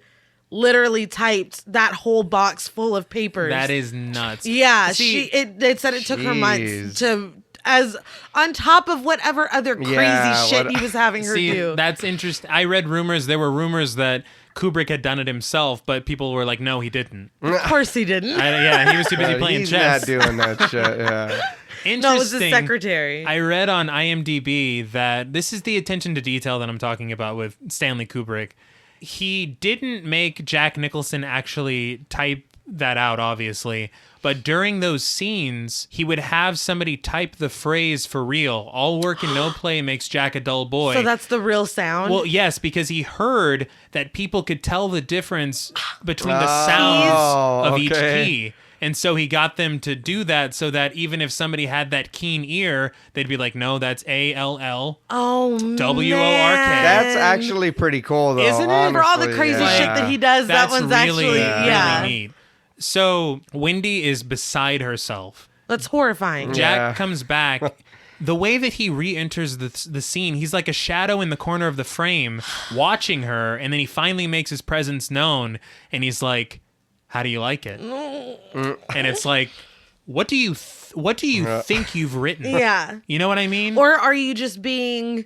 literally typed that whole box full of papers. That is nuts. Yeah, it said it took her months to, as on top of whatever other crazy shit he was having her do. That's interesting. I read rumors. There were rumors that Kubrick had done it himself, but people were like, no, he didn't. Of course he didn't. He was too busy playing chess. He's not doing that shit, yeah. Interesting. No, it was the secretary. I read on IMDb that this is the attention to detail that I'm talking about with Stanley Kubrick. He didn't make Jack Nicholson actually type that out, obviously. But during those scenes, he would have somebody type the phrase for real. All work and no play makes Jack a dull boy. So that's the real sound? Well, yes, because he heard that people could tell the difference between the sounds of each key. And so he got them to do that so that even if somebody had that keen ear, they'd be like, no, that's A-L-L. W-O-R-K. That's actually pretty cool, though. Isn't it? For all the crazy shit that he does, that one's really, actually, really neat. So Wendy is beside herself. That's horrifying. Jack comes back. The way that he re-enters the scene, he's like a shadow in the corner of the frame watching her, and then he finally makes his presence known, and he's like, how do you like it? And it's like, what do you think you've written? Yeah. You know what I mean? Or are you just being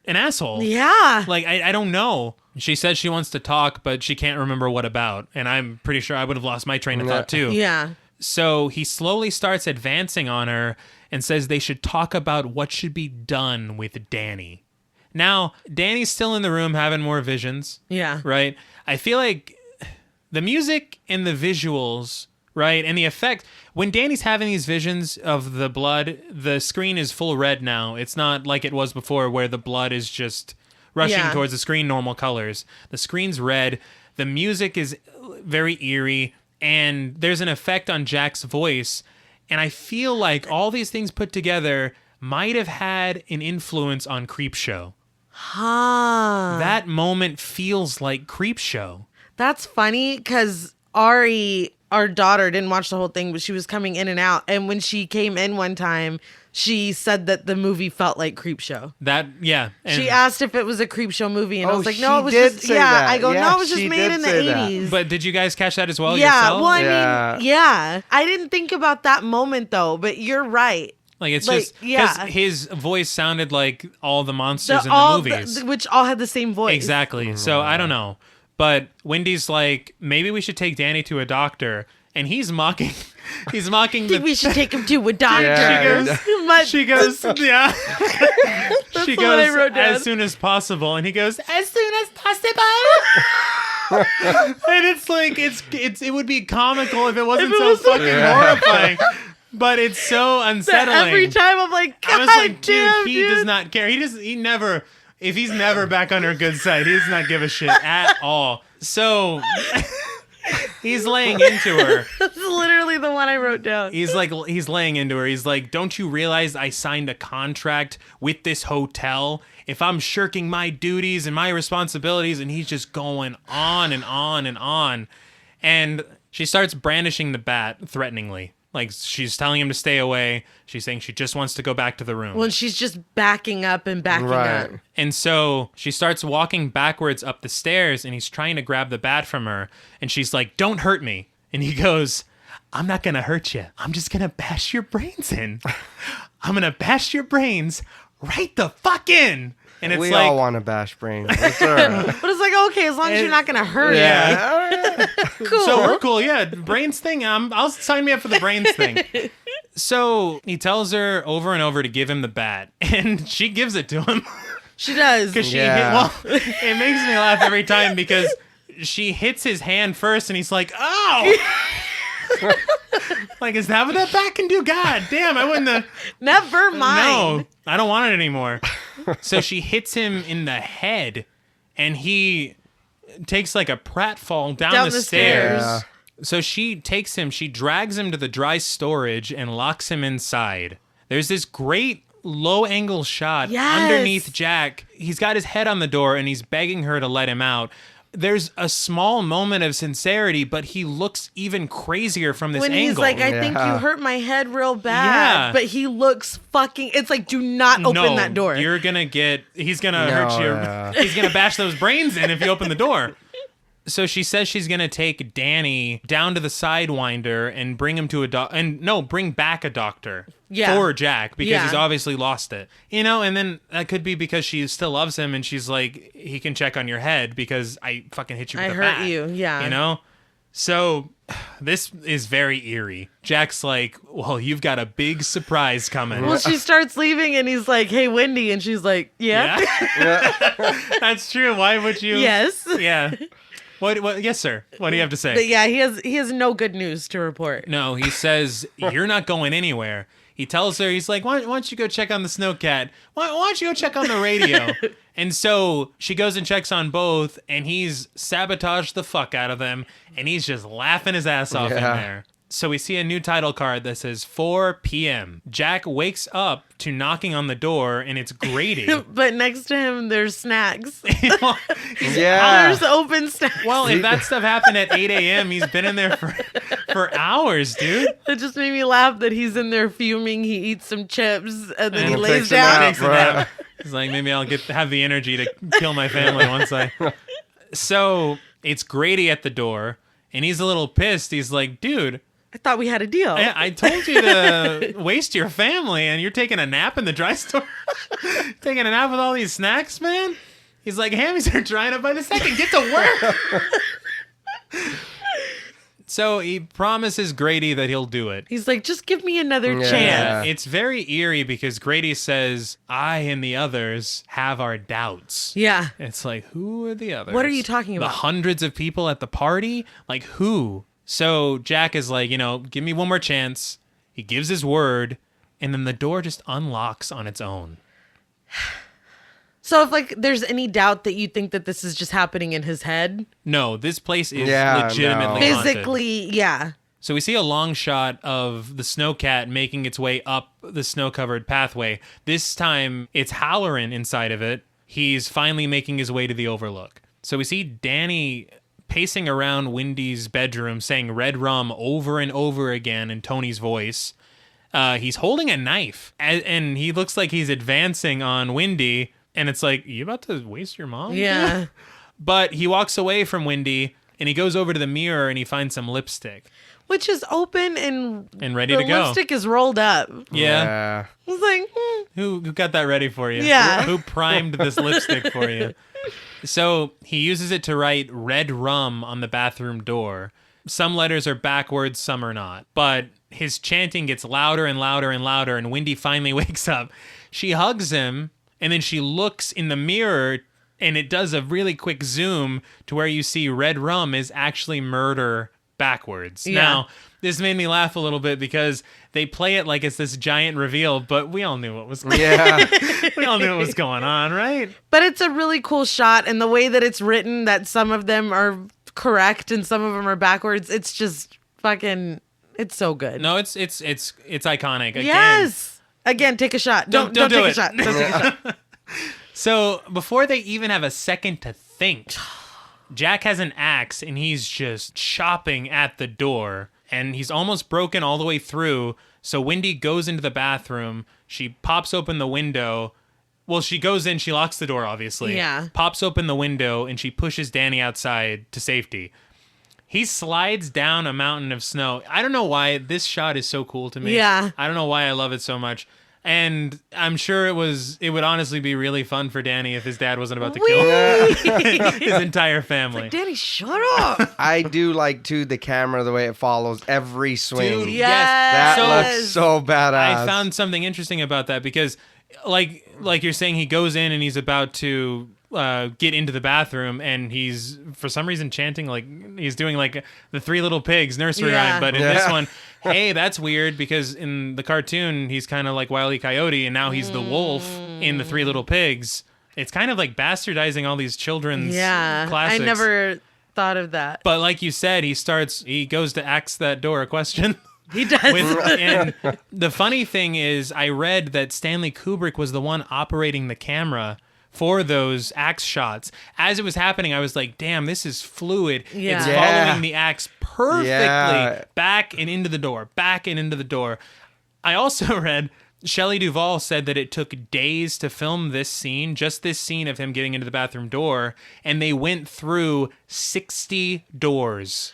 an asshole? Yeah. Like, I don't know. She says she wants to talk, but she can't remember what about. And I'm pretty sure I would have lost my train of thought too. Yeah. So he slowly starts advancing on her and says they should talk about what should be done with Danny. Now, Danny's still in the room having more visions. Yeah. Right? I feel like the music and the visuals, right, and the effect, when Danny's having these visions of the blood, the screen is full red now. It's not like it was before where the blood is just rushing towards the screen, normal colors. The screen's red. The music is very eerie, and there's an effect on Jack's voice. And I feel like all these things put together might have had an influence on Creepshow. That moment feels like Creepshow. That's funny because Ari, our daughter, didn't watch the whole thing, but she was coming in and out. And when she came in one time, she said that the movie felt like Creepshow. She asked if it was a Creepshow movie, and I was like, no, it was just, that. I go, no, it was just made in the 80s. But did you guys catch that as well yourself? Well, I mean, I didn't think about that moment, though, but you're right. Like, it's just because his voice sounded like all the monsters in the movies. Which all had the same voice. Exactly. Mm-hmm. So, I don't know. But Wendy's like, maybe we should take Danny to a doctor. And he's mocking. He's mocking. I think we should take him to a doctor. Yeah. She goes, yeah. She goes, as soon as possible. And he goes, as soon as possible. And it's like, it would be comical if it wasn't so fucking horrifying. But it's so unsettling. Every time I'm like, God, I was like, damn, he does not care. He never, if he's never back on her good side, he does not give a shit at all. So he's laying into her. That's literally the one I wrote down. He's laying into her. He's like, don't you realize I signed a contract with this hotel? If I'm shirking my duties and my responsibilities, and he's just going on and on and on. And she starts brandishing the bat threateningly. Like, she's telling him to stay away. She's saying she just wants to go back to the room. Well, she's just backing up and backing up. And so she starts walking backwards up the stairs, and he's trying to grab the bat from her. And she's like, don't hurt me. And he goes, I'm not going to hurt you. I'm just going to bash your brains in. I'm going to bash your brains right the fuck in. And it's we like, all want to bash brains. But it's like, okay, as long as you're not going to hurt it. Cool. So we're cool. Yeah, brains thing. I'll sign me up for the brains thing. So he tells her over and over to give him the bat. And she gives it to him. She does. Because it makes me laugh every time because she hits his hand first and he's like, oh. Like, is that what that bat can do? God damn, I wouldn't have. Never mind. No, I don't want it anymore. So she hits him in the head, and he takes like a pratfall down the stairs. Yeah. So she takes him, she drags him to the dry storage and locks him inside. There's this great low-angle shot underneath Jack. He's got his head on the door, and he's begging her to let him out. there's a small moment of sincerity, but he looks even crazier from this angle. When he's like, I think you hurt my head real bad. Yeah. But he looks fucking, it's like, do not open that door. He's going to hurt you. Yeah. He's going to bash those brains in if you open the door. So she says she's going to take Danny down to the Sidewinder and bring him to bring back a doctor for Jack because he's obviously lost it. And then that could be because she still loves him and she's like, he can check on your head because I fucking hit you with a bat. I hurt you, yeah. So this is very eerie. Jack's like, well, you've got a big surprise coming. Well, she starts leaving and he's like, hey, Wendy. And she's like, yeah. That's true. Why would you? Yes. Yeah. What? Yes, sir. What do you have to say? But yeah, he has no good news to report. No, he says, you're not going anywhere. He tells her, he's like, why don't you go check on the snowcat? Why don't you go check on the radio? And so she goes and checks on both, and he's sabotaged the fuck out of them, and he's just laughing his ass off in there. So we see a new title card that says 4 p.m. Jack wakes up to knocking on the door, and it's Grady. But next to him, there's snacks. There's open snacks. Well, if that stuff happened at 8 a.m., he's been in there for hours, dude. It just made me laugh that he's in there fuming. He eats some chips, and then he lays down. He's like, maybe I'll have the energy to kill my family once I... So it's Grady at the door, and he's a little pissed. He's like, dude... I thought we had a deal. I told you to waste your family, and you're taking a nap in the dry store? Taking a nap with all these snacks, man? He's like, hammies are drying up by the second. Get to work. So he promises Grady that he'll do it. He's like, just give me another chance. It's very eerie because Grady says, I and the others have our doubts. Yeah. It's like, who are the others? What are you talking about? The hundreds of people at the party? Like, who? So Jack is like, give me one more chance. He gives his word, and then the door just unlocks on its own. So if there's any doubt that you think that this is just happening in his head? No, this place is legitimately haunted. Physically, yeah. So we see a long shot of the snowcat making its way up the snow-covered pathway. This time, it's Halloran inside of it. He's finally making his way to the Overlook. So we see Danny pacing around Wendy's bedroom saying red rum over and over again in Tony's voice. He's holding a knife and he looks like he's advancing on Wendy, and it's like, you about to waste your mom? Yeah. But he walks away from Wendy and he goes over to the mirror and he finds some lipstick. Which is open and ready to go. The lipstick is rolled up. Yeah. I was like, Who got that ready for you? Yeah. Who primed this lipstick for you? So he uses it to write red rum on the bathroom door. Some letters are backwards, some are not. But his chanting gets louder and louder and louder, and Wendy finally wakes up. She hugs him, and then she looks in the mirror, and it does a really quick zoom to where you see red rum is actually murder backwards. Yeah. Now, this made me laugh a little bit because they play it like it's this giant reveal, but we all knew what was going on. We all knew what was going on, right? But it's a really cool shot, and the way that it's written, that some of them are correct and some of them are backwards, it's just fucking, it's so good. No, it's iconic. Again. Yes. Again, take a shot. Don't take a shot. Don't take a shot. So before they even have a second to think, Jack has an axe and he's just chopping at the door. And he's almost broken all the way through. So Wendy goes into the bathroom. She pops open the window. Well, she goes in. She locks the door, obviously. Yeah. Pops open the window, and she pushes Danny outside to safety. He slides down a mountain of snow. I don't know why this shot is so cool to me. Yeah. I don't know why I love it so much. And I'm sure it would honestly be really fun for Danny if his dad wasn't about to kill his entire family. It's like, Danny, shut up. I do like, too, the camera, the way it follows every swing. Dude, yes. That looks so badass. I found something interesting about that because, like you're saying, he goes in and he's about to get into the bathroom, and he's, for some reason, chanting, like, he's doing, like, the Three Little Pigs nursery rhyme. But in this one, hey, that's weird because in the cartoon, he's kind of like Wile E. Coyote, and now he's the wolf in the Three Little Pigs. It's kind of like bastardizing all these children's classics. I never thought of that. But like you said, he goes to ask that door a question. He does. And the funny thing is, I read that Stanley Kubrick was the one operating the camera for those axe shots. As it was happening, I was like, damn, this is fluid. Yeah. It's Yeah. following the axe perfectly. Yeah. Back and into the door, back and into the door. I also read Shelley Duvall said that it took days to film this scene, just this scene of him getting into the bathroom door, and they went through 60 doors.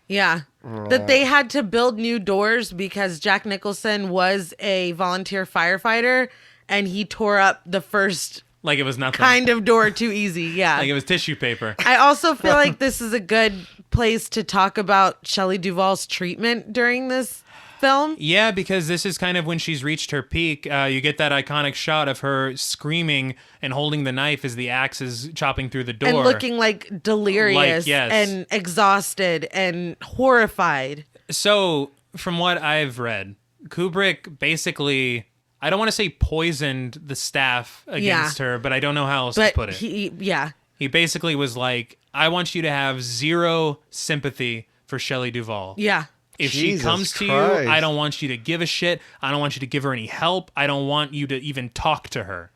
Yeah. That they had to build new doors because Jack Nicholson was a volunteer firefighter and he tore up the first Like it was nothing. kind of door too easy. Yeah. Like it was tissue paper. I also feel like this is a good place to talk about Shelley Duvall's treatment during this film. Yeah, because this is kind of when she's reached her peak. You get that iconic shot of her screaming and holding the knife as the axe is chopping through the door. And looking like delirious yes. and exhausted and horrified. So, from what I've read, Kubrick basically, I don't want to say poisoned the staff against her, but I don't know how else to put it. He basically was like, I want you to have zero sympathy for Shelley Duvall. Yeah. If Jesus she comes to Christ. you, I don't want you to give a shit. I don't want you to give her any help. I don't want you to even talk to her.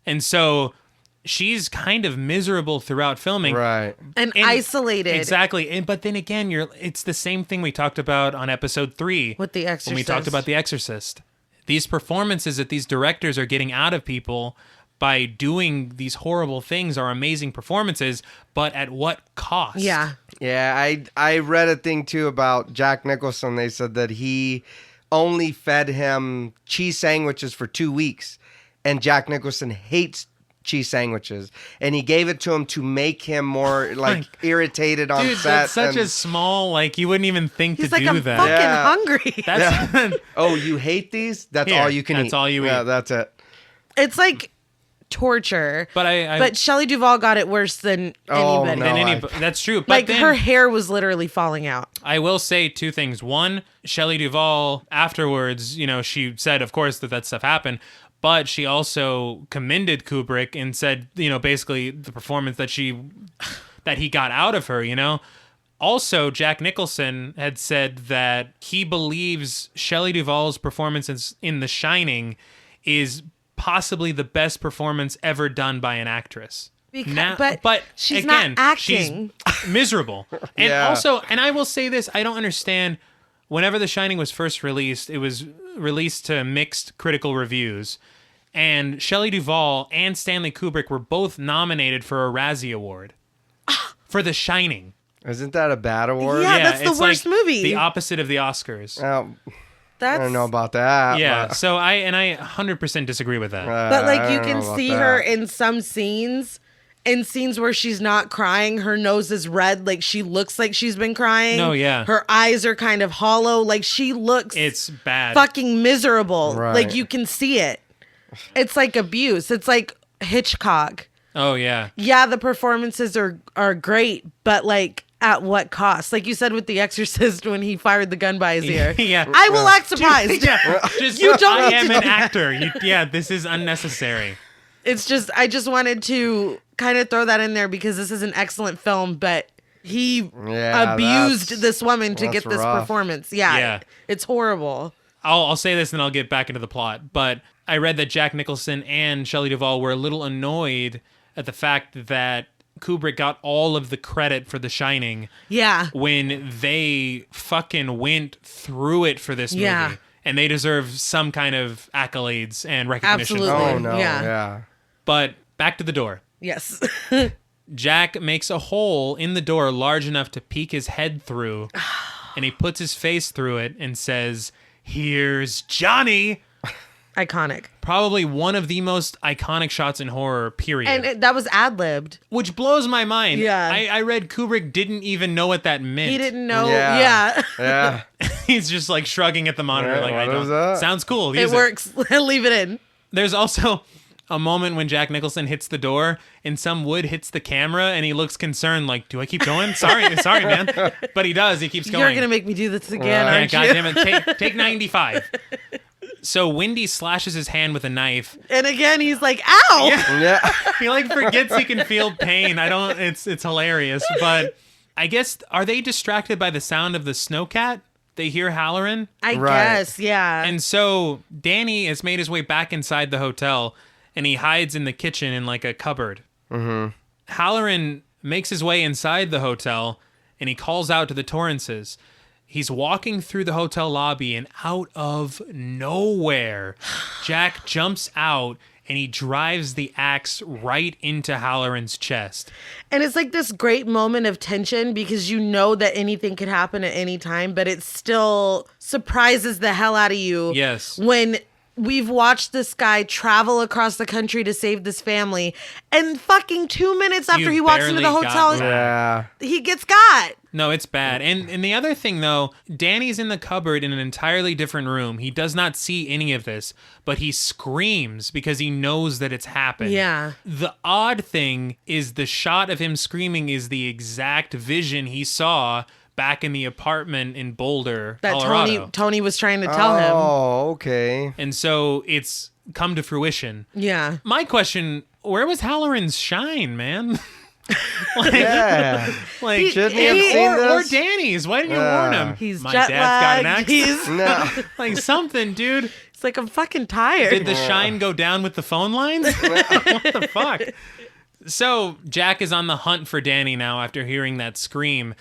And so she's kind of miserable throughout filming. Right. And isolated. Exactly. But then again, it's the same thing we talked about on episode 3. With The Exorcist. When we talked about The Exorcist. These performances that these directors are getting out of people by doing these horrible things are amazing performances, but at what cost? Yeah. Yeah, I read a thing too about Jack Nicholson. They said that he only fed him cheese sandwiches for 2 weeks, and Jack Nicholson hates cheese sandwiches, and he gave it to him to make him more like irritated on Dude, set. that's such a small, like you wouldn't even think He's to like, do I'm that. fucking Yeah. hungry. That's Oh, you hate these? That's Here, all you can eat. that's all you Yeah, eat. that's it. It's like torture. But I But Shelley Duvall got it worse than Oh, anybody. no. than any, I- that's true. But Like then, her hair was literally falling out. I will say 2 things. One, Shelley Duvall afterwards, she said, of course, that stuff happened, but she also commended Kubrick and said, basically the performance that he got out of her, Also, Jack Nicholson had said that he believes Shelley Duvall's performance in The Shining is possibly the best performance ever done by an actress. But she's not acting. She's miserable. And Yeah. also, and I will say this, I don't understand, whenever The Shining was first released, it was released to mixed critical reviews. And Shelley Duvall and Stanley Kubrick were both nominated for a Razzie Award for The Shining. Isn't that a bad award? Yeah, that's the it's worst like movie. The opposite of the Oscars. I don't know about that. Yeah, but- so I 100% disagree with that. But like I you don't can know about see that. her in some scenes. In scenes where she's not crying, her nose is red, like she looks like she's been crying. No, yeah. Her eyes are kind of hollow, like she looks It's bad. fucking miserable. Right. Like you can see it. It's like abuse. It's like Hitchcock. Oh, yeah. Yeah, the performances are great, but like at what cost? Like you said with The Exorcist when he fired the gun by his ear. Yeah. I will act surprised. Yeah, just You don't I need am to an do that. actor. This is unnecessary. It's just I just wanted to kind of throw that in there because this is an excellent film, but he Yeah, abused that's- this woman to that's get this rough. performance. Yeah, Yeah. it's horrible. I'll say this and I'll get back into the plot. But I read that Jack Nicholson and Shelley Duvall were a little annoyed at the fact that Kubrick got all of the credit for The Shining Yeah, when they fucking went through it for this movie. Yeah. And they deserve some kind of accolades and recognition. Absolutely. Oh no. Yeah. Yeah. But back to the door. yes. Jack makes a hole in the door large enough to peek his head through, and he puts his face through it and says, "Here's Johnny." Iconic. Probably one of the most iconic shots in horror, period. And that was ad-libbed. Which blows my mind. Yeah. I read Kubrick didn't even know what that meant. He didn't know. Yeah. Yeah. Yeah. He's just like shrugging at the monitor Yeah, like, what I is don't. that? Sounds cool. It Use works. Leave it in. There's also a moment when Jack Nicholson hits the door and some wood hits the camera and he looks concerned like, do I keep going? Sorry, man. But he does. He keeps going. You're gonna make me do this again, Yeah, aren't God you? damn it. Take 95. So Wendy slashes his hand with a knife. And again, he's like, "Ow!" Yeah. He like forgets he can feel pain. It's hilarious. But I guess, are they distracted by the sound of the snowcat? They hear Halloran? I Right. guess, yeah. And so Danny has made his way back inside the hotel and he hides in the kitchen in like a cupboard. Mm-hmm. Halloran makes his way inside the hotel, and he calls out to the Torrances. He's walking through the hotel lobby, and out of nowhere, Jack jumps out, and he drives the axe right into Halloran's chest. And it's like this great moment of tension because you know that anything could happen at any time, but it still surprises the hell out of you. Yes. When we've watched this guy travel across the country to save this family, and fucking 2 minutes after he walks into the hotel, he gets got. No, it's bad. And the other thing, though, Danny's in the cupboard in an entirely different room. He does not see any of this, but he screams because he knows that it's happened. Yeah. The odd thing is the shot of him screaming is the exact vision he saw back in the apartment in Boulder, that Colorado. Tony was trying to tell him. Oh, okay. And so it's come to fruition. Yeah. My question, where was Halloran's shine, man? Shouldn't he have seen or this? Danny's. Why didn't you warn him? He's My jet dad's got an lagged. axe. No. Like something, dude. It's like, I'm fucking tired. Did the shine go down with the phone lines? What the fuck? So Jack is on the hunt for Danny now after hearing that scream.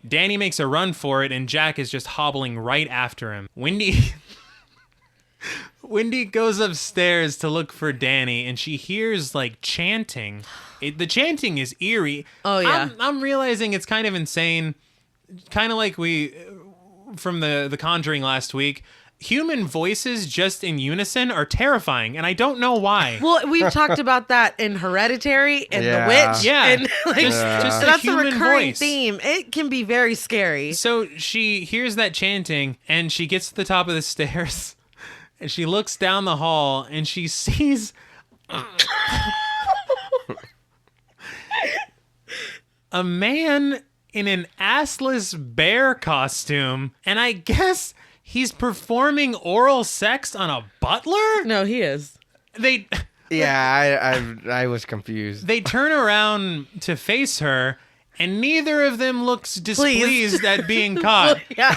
Danny makes a run for it, and Jack is just hobbling right after him. Wendy goes upstairs to look for Danny, and she hears like chanting. The chanting is eerie. Oh yeah. I'm realizing it's kind of insane. Kind of like we from the Conjuring last week. Human voices just in unison are terrifying, and I don't know why. Well, we've talked about that in Hereditary and The Witch. Yeah. And Just that's a human recurring voice. theme. It can be very scary. So she hears that chanting, and she gets to the top of the stairs, and she looks down the hall, and she sees a man in an assless bear costume, and I guess he's performing oral sex on a butler? No, he is. I was confused. They turn around to face her, and neither of them looks displeased at being caught. Yeah.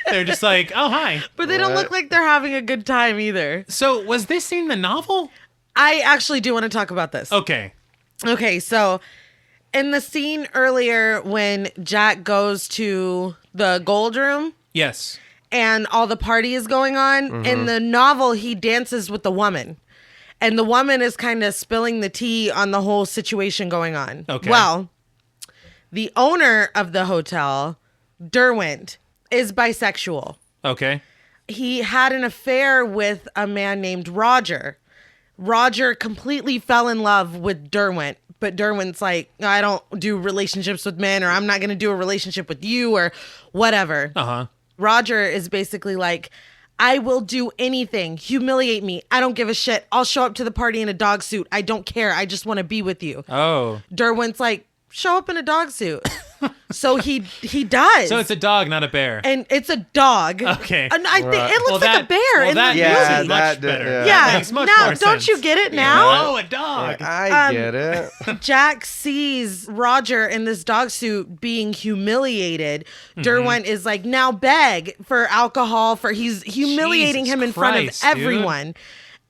They're just like, oh, hi. But they don't look like they're having a good time either. So was this in the novel? I actually do want to talk about this. Okay. Okay, so in the scene earlier when Jack goes to the gold room, Yes. and all the party is going on, in the novel, he dances with the woman. And the woman is kind of spilling the tea on the whole situation going on. Okay. Well, the owner of the hotel, Derwent, is bisexual. Okay. He had an affair with a man named Roger. Roger completely fell in love with Derwent, but Derwent's like, I don't do relationships with men, or I'm not going to do a relationship with you, or whatever. Uh-huh. Roger is basically like, I will do anything. Humiliate me. I don't give a shit. I'll show up to the party in a dog suit. I don't care. I just want to be with you. Oh. Derwent's like, show up in a dog suit. So he does. So it's a dog, not a bear. And it's a dog. Okay. And I think it looks like that- a bear in that the makes movie. it much better. Yeah. Makes much Now, more don't sense. you get it now? Oh, a dog. I get it. Jack sees Roger in this dog suit being humiliated. Derwent is like, now beg for alcohol, he's humiliating Jesus him in Christ, front of everyone.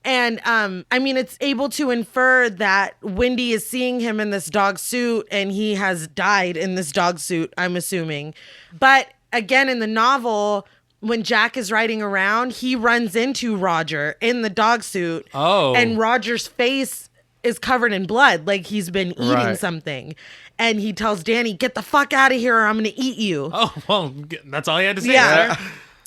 And I mean, it's able to infer that Wendy is seeing him in this dog suit and he has died in this dog suit, I'm assuming. But again, in the novel, when Jack is riding around, he runs into Roger in the dog suit. Oh. And Roger's face is covered in blood, like he's been eating something. And he tells Danny, get the fuck out of here or I'm going to eat you. Oh, well, that's all he had to say, Yeah. sir.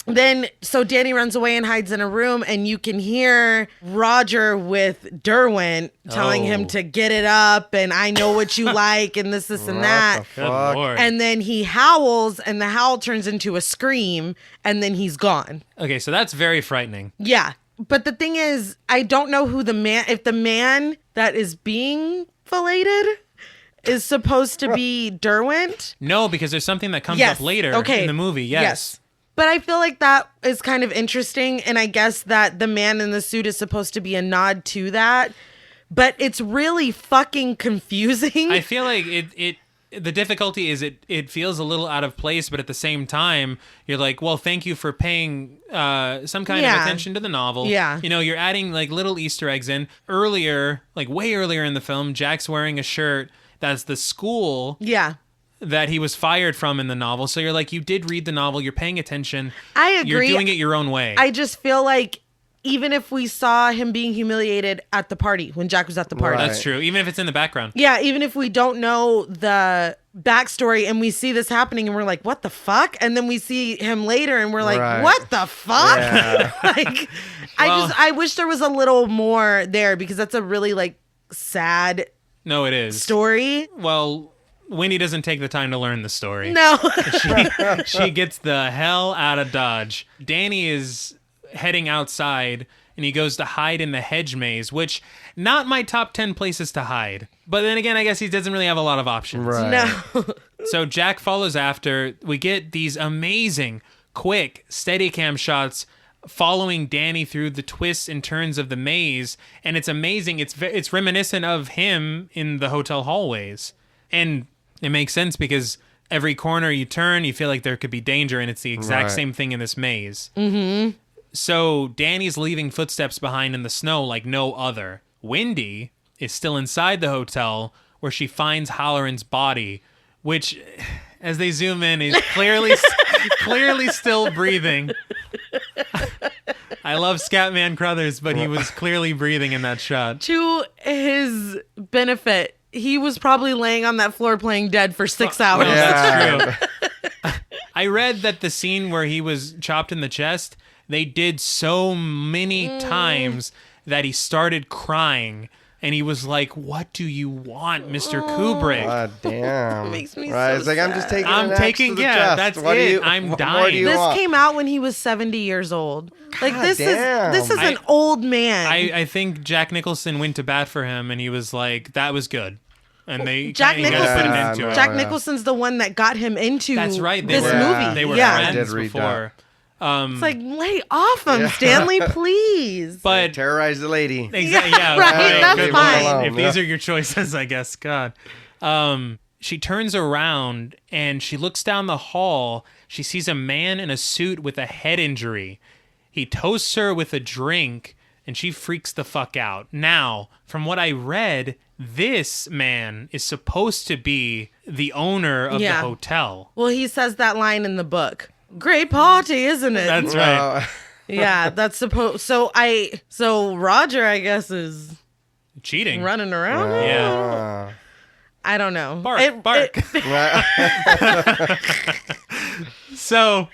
Then, so Danny runs away and hides in a room, and you can hear Roger with Derwent telling him to get it up, and I know what you like, and this, and that. Good Lord. And then he howls, and the howl turns into a scream, and then he's gone. Okay, so that's very frightening. Yeah. But the thing is, I don't know who if the man that is being filleted is supposed to be Derwent. No, because there's something that comes up later in the movie. Yes. But I feel like that is kind of interesting. And I guess that the man in the suit is supposed to be a nod to that. But it's really fucking confusing. I feel like the difficulty is it feels a little out of place, but at the same time, you're like, well, thank you for paying some kind of attention to the novel. Yeah. You know, you're adding like little Easter eggs in. Earlier, like way earlier in the film, Jack's wearing a shirt that's the school that he was fired from in the novel. So you're like, you did read the novel, you're paying attention. I agree. You're doing it your own way. I just feel like even if we saw him being humiliated at the party, when Jack was at the party. Right. That's true. Even if it's in the background. Yeah, even if we don't know the backstory and we see this happening and we're like, what the fuck? And then we see him later and we're like, what the fuck? Yeah. Like, I wish there was a little more there, because that's a really like sad No, it is. story. Well, Wendy doesn't take the time to learn the story. No. She gets the hell out of Dodge. Danny is heading outside, and he goes to hide in the hedge maze, which, not my top 10 places to hide. But then again, I guess he doesn't really have a lot of options. Right. No. So Jack follows after. We get these amazing, quick, Steadicam shots following Danny through the twists and turns of the maze, and it's amazing. It's reminiscent of him in the hotel hallways. And it makes sense because every corner you turn, you feel like there could be danger, and it's the exact same thing in this maze. Mm-hmm. So Danny's leaving footsteps behind in the snow like no other. Wendy is still inside the hotel, where she finds Halloran's body, which, as they zoom in, is clearly still breathing. I love Scatman Crothers, but he was clearly breathing in that shot. To his benefit, he was probably laying on that floor playing dead for 6 hours. Well, that's true. I read that the scene where he was chopped in the chest, they did so many times that he started crying, and he was like, "What do you want, Mr. Kubrick?" God damn. It makes me right. so It's like, I'm just taking I'm an axe taking, to the yeah, chest. that's What do it. you- I'm what dying. more do you This want? came out when he was 70 years old. Like, God this damn. is an old man. I think Jack Nicholson went to bat for him, and he was like, "That was good," and they Jack kinda Nicholson- put an Yeah, end to no. it. Jack yeah. Nicholson's the one that got him into That's right. this movie. They were yeah. I did friends read before. It's like, lay off him, Stanley, please. But Terrorize the lady. exactly, Yeah, yeah, right, that's good fine. one. If Yeah. these are your choices, I guess. God. She turns around and she looks down the hall. She sees a man in a suit with a head injury. He toasts her with a drink, and she freaks the fuck out. Now, from what I read, this man is supposed to be the owner of the hotel. Well, he says that line in the book. Great party, isn't it? That's right. Yeah, that's supposed. So Roger, I guess, is Cheating. running around. Yeah. I don't know. Bark. So,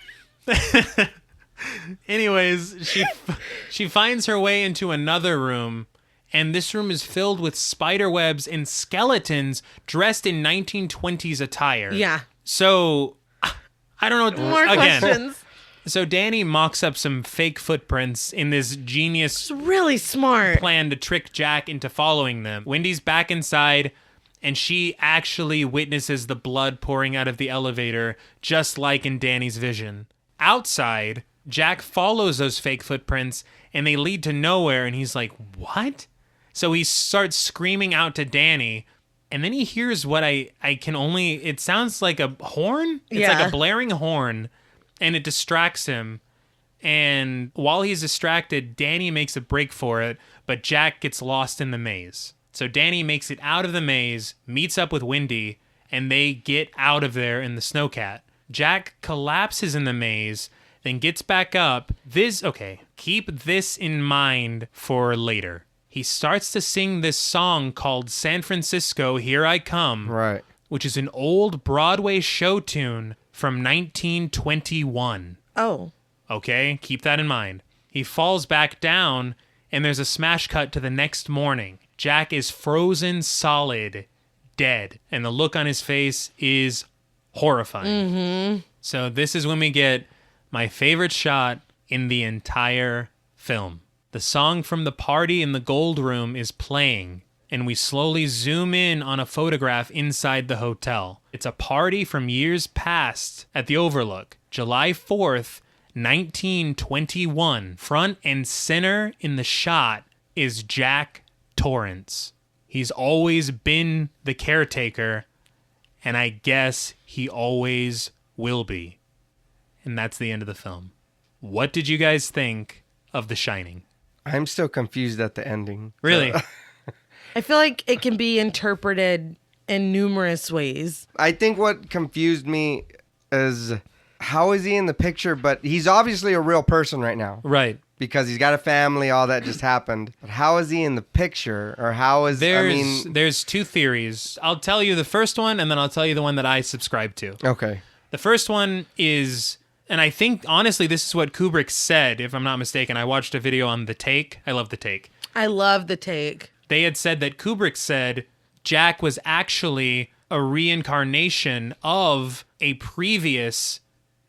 anyways, she finds her way into another room, and this room is filled with spider webs and skeletons dressed in 1920s attire. Yeah. So, I don't know. More Again, questions. so Danny mocks up some fake footprints in this genius It's really smart. plan to trick Jack into following them. Wendy's back inside, and she actually witnesses the blood pouring out of the elevator, just like in Danny's vision. Outside, Jack follows those fake footprints, and they lead to nowhere, and he's like, what? So he starts screaming out to Danny, and then he hears what I can only... It sounds like a horn? It's like a blaring horn, and it distracts him. And while he's distracted, Danny makes a break for it, but Jack gets lost in the maze. So Danny makes it out of the maze, meets up with Wendy, and they get out of there in the snowcat. Jack collapses in the maze, then gets back up. Keep this in mind for later. He starts to sing this song called San Francisco, Here I Come, Right. which is an old Broadway show tune from 1921. Oh. Okay, keep that in mind. He falls back down, and there's a smash cut to the next morning. Jack is frozen solid, dead, and the look on his face is horrifying. Mm-hmm. So this is when we get my favorite shot in the entire film. The song from the party in the gold room is playing, and we slowly zoom in on a photograph inside the hotel. It's a party from years past at the Overlook, July 4th, 1921. Front and center in the shot is Jack Torrance. He's always been the caretaker, and I guess he always will be. And that's the end of the film. What did you guys think of The Shining? I'm still confused at the ending. Really? I feel like it can be interpreted in numerous ways. I think what confused me is how is he in the picture, but he's obviously a real person right now. Right. Because he's got a family, all that just happened. But how is he in the picture? Or how is, There's two theories. I'll tell you the first one, and then I'll tell you the one that I subscribe to. Okay. The first one is... And I think, honestly, this is what Kubrick said, if I'm not mistaken. I watched a video on The Take. I love The Take. I love The Take. They had said that Kubrick said Jack was actually a reincarnation of a previous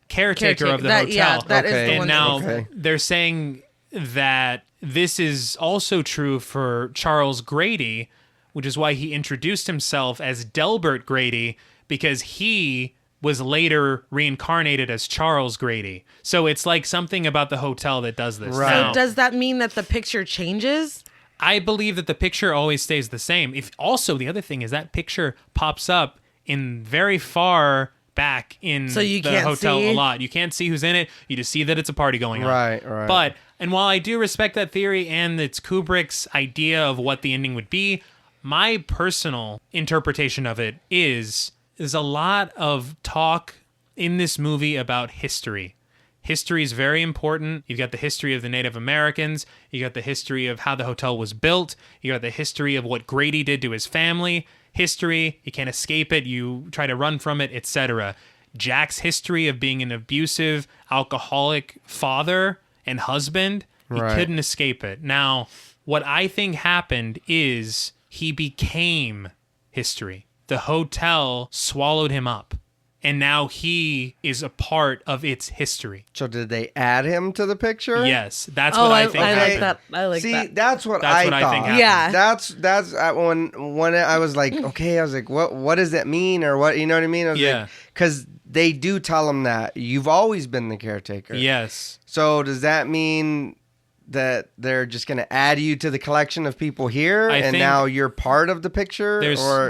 caretaker of the hotel. Yeah, that is the and one. now they're saying that this is also true for Charles Grady, which is why he introduced himself as Delbert Grady, because he... was later reincarnated as Charles Grady. So it's like something about the hotel that does this. Right. Now, So does that mean that the picture changes? I believe that the picture always stays the same. If also, the other thing is that picture pops up in very far back in the hotel a lot. You can't see who's in it. You just see that it's a party going on. Right. But, and while I do respect that theory and it's Kubrick's idea of what the ending would be, my personal interpretation of it is... There's a lot of talk in this movie about history. History is very important. You've got the history of the Native Americans. You got the history of how the hotel was built. You got the history of what Grady did to his family. History, you can't escape it. You try to run from it, etc. Jack's history of being an abusive, alcoholic father and husband, he couldn't escape it. Now, what I think happened is he became history. The hotel swallowed him up, and now he is a part of its history. So did they add him to the picture? Yes, that's what I think. I happened. like that. I like that. See, that's what That's I what thought. I think happened. Yeah. That's when I was like, okay, I was like, what does that mean, or what? You know what I mean? I was like, because they do tell him that you've always been the caretaker. Yes. So does that mean that they're just going to add you to the collection of people here, and now you're part of the picture?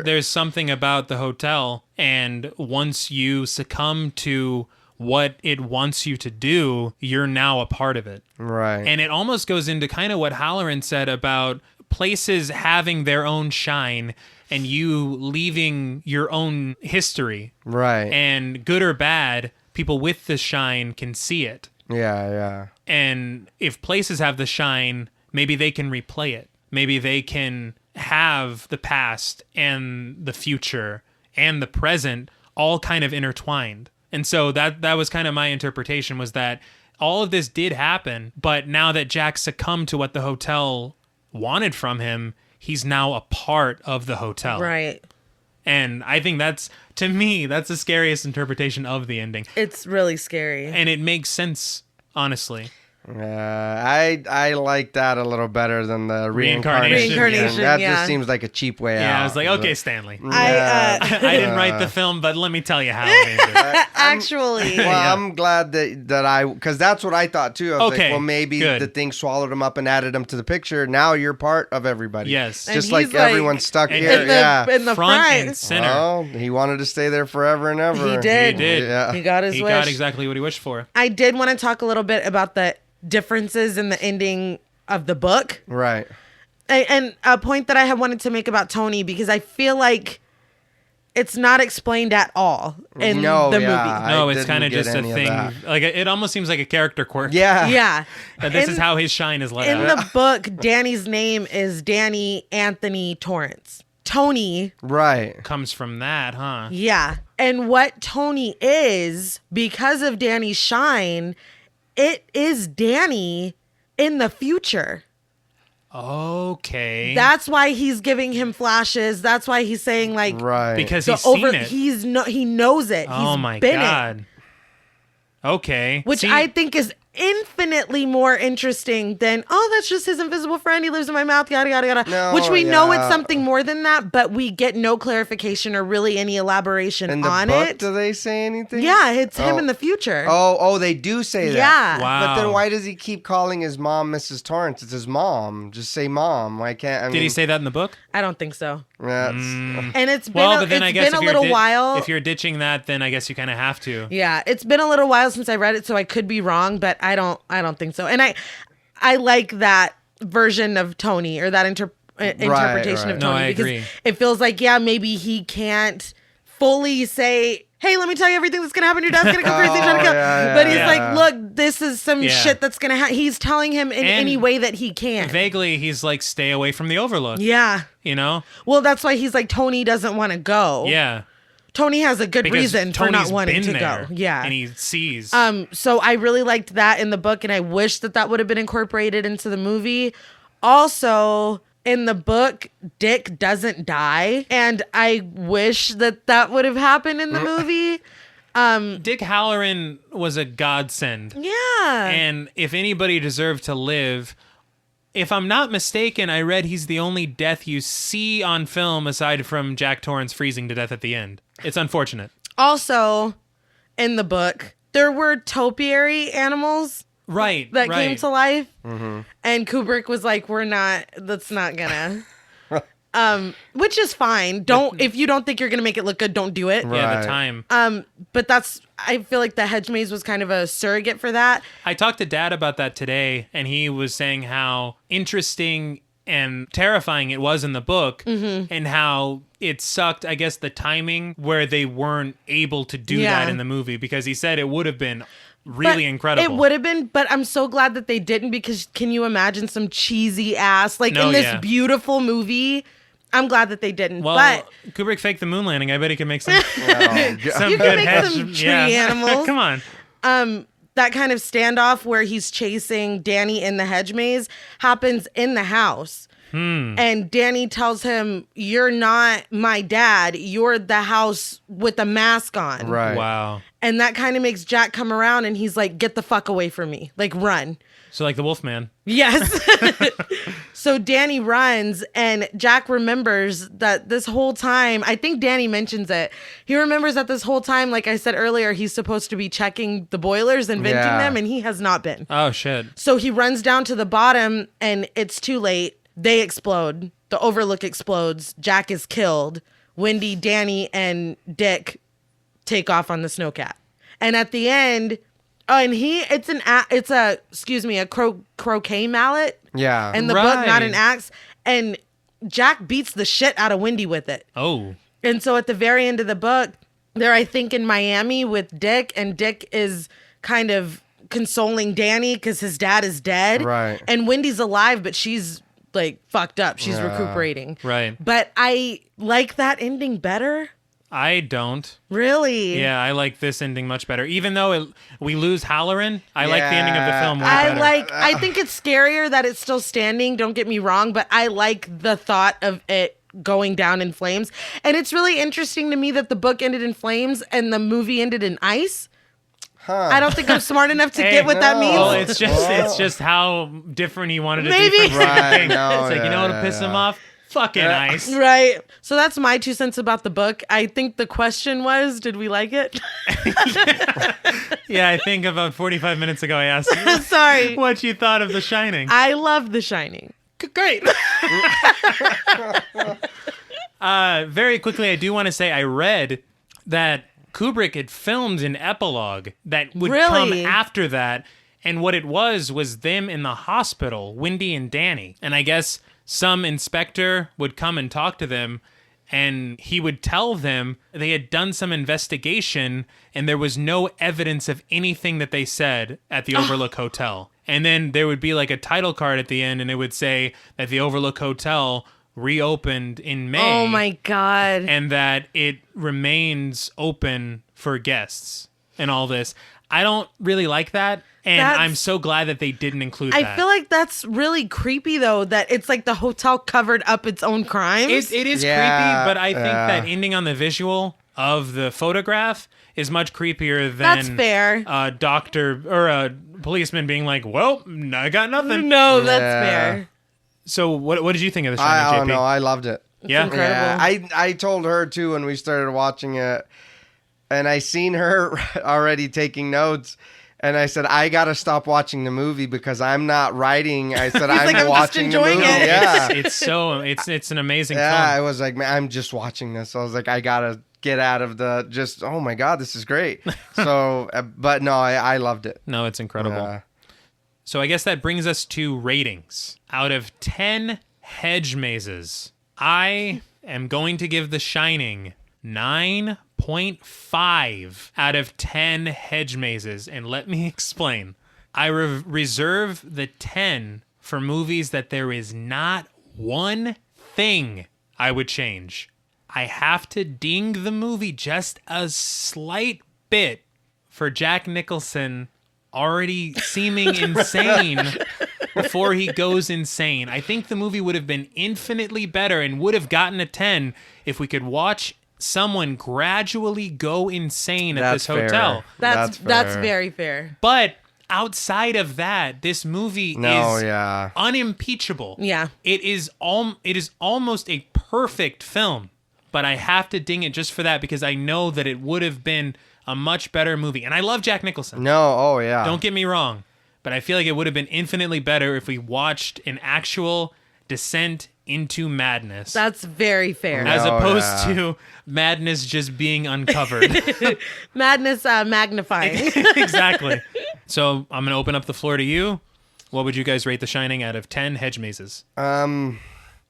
There's something about the hotel, and once you succumb to what it wants you to do, you're now a part of it. Right. And it almost goes into kind of what Halloran said about places having their own shine and you leaving your own history. Right. And good or bad, people with the shine can see it. Yeah. And if places have the shine, maybe they can replay it. Maybe they can have the past and the future and the present all kind of intertwined. And so that was kind of my interpretation, was that all of this did happen, but now that Jack succumbed to what the hotel wanted from him, he's now a part of the hotel. Right. And I think to me, that's the scariest interpretation of the ending. It's really scary. And it makes sense, honestly. I like that a little better than the reincarnation. That just seems like a cheap way out. Yeah, I was like, okay, Stanley. I didn't write the film, but let me tell you how it ended. Actually. Well, I'm glad because that's what I thought too. I was like, well, maybe good. the thing swallowed him up and added him to the picture. Now you're part of everybody. Yes. Just like everyone's stuck here. In the front front and center. Oh, he wanted to stay there forever and ever. He did. Yeah. He got his wish. He got exactly what he wished for. I did want to talk a little bit about the differences in the ending of the book. Right. And a point that I have wanted to make about Tony, because I feel like it's not explained at all in the movie. No, it's kind of just a thing. Like it almost seems like a character quirk. Yeah. That this is how his shine is let out. In the book, Danny's name is Danny Anthony Torrance. Tony comes from that, huh? Yeah. And what Tony is, because of Danny's shine, it is Danny in the future. Okay. That's why he's giving him flashes. That's why he's saying because he's seen it. He knows it. Oh he's my been God. It. Okay. Which I think is infinitely more interesting than, oh, that's just his invisible friend. He lives in my mouth, yada, yada, yada. No, which we know it's something more than that, but we get no clarification or really any elaboration in the on book, it. Do they say anything? Yeah, it's him in the future. Oh, they do say that. Yeah. Wow. But then why does he keep calling his mom Mrs. Torrance? It's his mom. Just say mom. Why can't? Did he say that in the book? I don't think so. And it's been a little while. If you're ditching that, then I guess you kind of have to. Yeah, it's been a little while since I read it, so I could be wrong, but I don't think so. And I like that version of Tony, or that interpretation of Tony, No, I because agree. it feels like, yeah, maybe he can't fully say, hey, let me tell you everything that's gonna happen. Your dad's gonna go crazy, trying to kill. But he's like, look, this is some shit that's gonna happen. He's telling him in any way that he can. Vaguely, he's like, stay away from the Overlook. Yeah. You know? Well, that's why he's like, Tony doesn't want to go. Yeah. Tony has a good Because reason for Tony's not wanting been to there, go. Yeah. And he sees. So I really liked that in the book, and I wish that would have been incorporated into the movie. Also, in the book, Dick doesn't die, and I wish that would have happened in the movie. Dick Halloran was a godsend. Yeah. And if anybody deserved to live, if I'm not mistaken, I read he's the only death you see on film aside from Jack Torrance freezing to death at the end. It's unfortunate. Also, in the book, there were topiary animals that came to life. Mm-hmm. And Kubrick was like, that's not gonna... which is fine. If you don't think you're gonna make it look good, don't do it. Yeah, the time. But I feel like the hedge maze was kind of a surrogate for that. I talked to Dad about that today, and he was saying how interesting and terrifying it was in the book, and how it sucked, I guess, the timing where they weren't able to do that in the movie, because he said it would have been really incredible. It would have been, but I'm so glad that they didn't, because can you imagine some cheesy ass, in this beautiful movie? I'm glad that they didn't. Well, but Kubrick faked the moon landing. I bet he can make some, some good make some tree animals. Come on. That kind of standoff where he's chasing Danny in the hedge maze happens in the house. And Danny tells him, you're not my dad. You're the house with the mask on. Right. Wow. And that kind of makes Jack come around, and he's like, get the fuck away from me. Like, run. So like the Wolfman. Yes. So Danny runs, and Jack remembers that this whole time, I think Danny mentions it. He remembers that this whole time, like I said earlier, he's supposed to be checking the boilers and venting them, and he has not been. Oh, shit. So he runs down to the bottom, and it's too late. They explode. The Overlook explodes. Jack is killed. Wendy, Danny, and Dick take off on the snowcat. And at the end, it's a croquet mallet. Yeah. In the book, not an axe. And Jack beats the shit out of Wendy with it. Oh. And so at the very end of the book, they're, I think, in Miami with Dick, and Dick is kind of consoling Danny because his dad is dead. Right. And Wendy's alive, but she's like fucked up. She's recuperating. Right. But I like that ending better. I don't. Really? Yeah, I like this ending much better. Even though we lose Halloran, I like the ending of the film way better. I think it's scarier that it's still standing, don't get me wrong, but I like the thought of it going down in flames. And it's really interesting to me that the book ended in flames and the movie ended in ice. Huh. I don't think I'm smart enough to get what that means. Well, it's just how different he wanted it to be. Right. No, it's like, you know what'll piss him off? Fucking ice. Right. So that's my 2 cents about the book. I think the question was, did we like it? Yeah, I think about 45 minutes ago I asked you Sorry. what you thought of The Shining. I love The Shining. Great. Very quickly, I do want to say I read that Kubrick had filmed an epilogue that would come after that. And what it was them in the hospital, Wendy and Danny. And I guess some inspector would come and talk to them, and he would tell them they had done some investigation and there was no evidence of anything that they said at the Overlook Hotel. And then there would be like a title card at the end, and it would say that the Overlook Hotel reopened in May. Oh my God. And that it remains open for guests and all this. I don't really like that. And I'm so glad that they didn't include that. I feel like that's really creepy, though, that it's like the hotel covered up its own crimes. It is creepy, but I think that ending on the visual of the photograph is much creepier than That's fair. A doctor or a policeman being like, well, I got nothing. No, that's fair. So what did you think of The I Shining, don't JP? know. I loved it. Yeah? Incredible. Yeah, I told her too when we started watching it, and I seen her already taking notes, and I said, I gotta stop watching the movie because I'm not writing. I said, I'm like, I'm just watching the enjoying movie. it. Yeah, It's an amazing yeah. I film. was like, man, I'm just watching this. I was like, I gotta get out of the just. Oh my god, this is great. So, but no, I loved it. No, it's incredible. Yeah. So I guess that brings us to ratings. Out of 10 hedge mazes, I am going to give The Shining 9.5 out of 10 hedge mazes. And let me explain. I reserve the 10 for movies that there is not one thing I would change. I have to ding the movie just a slight bit for Jack Nicholson already seeming insane before he goes insane. I think the movie would have been infinitely better and would have gotten a 10 if we could watch someone gradually go insane at this hotel. That's very fair. But outside of that, this movie is unimpeachable. Yeah. It is almost a perfect film. But I have to ding it just for that because I know that it would have been a much better movie. And I love Jack Nicholson. Don't get me wrong. But I feel like it would have been infinitely better if we watched an actual descent into madness. That's very fair. As opposed to madness just being uncovered. Madness magnifying. Exactly. So I'm going to open up the floor to you. What would you guys rate The Shining out of 10 hedge mazes? I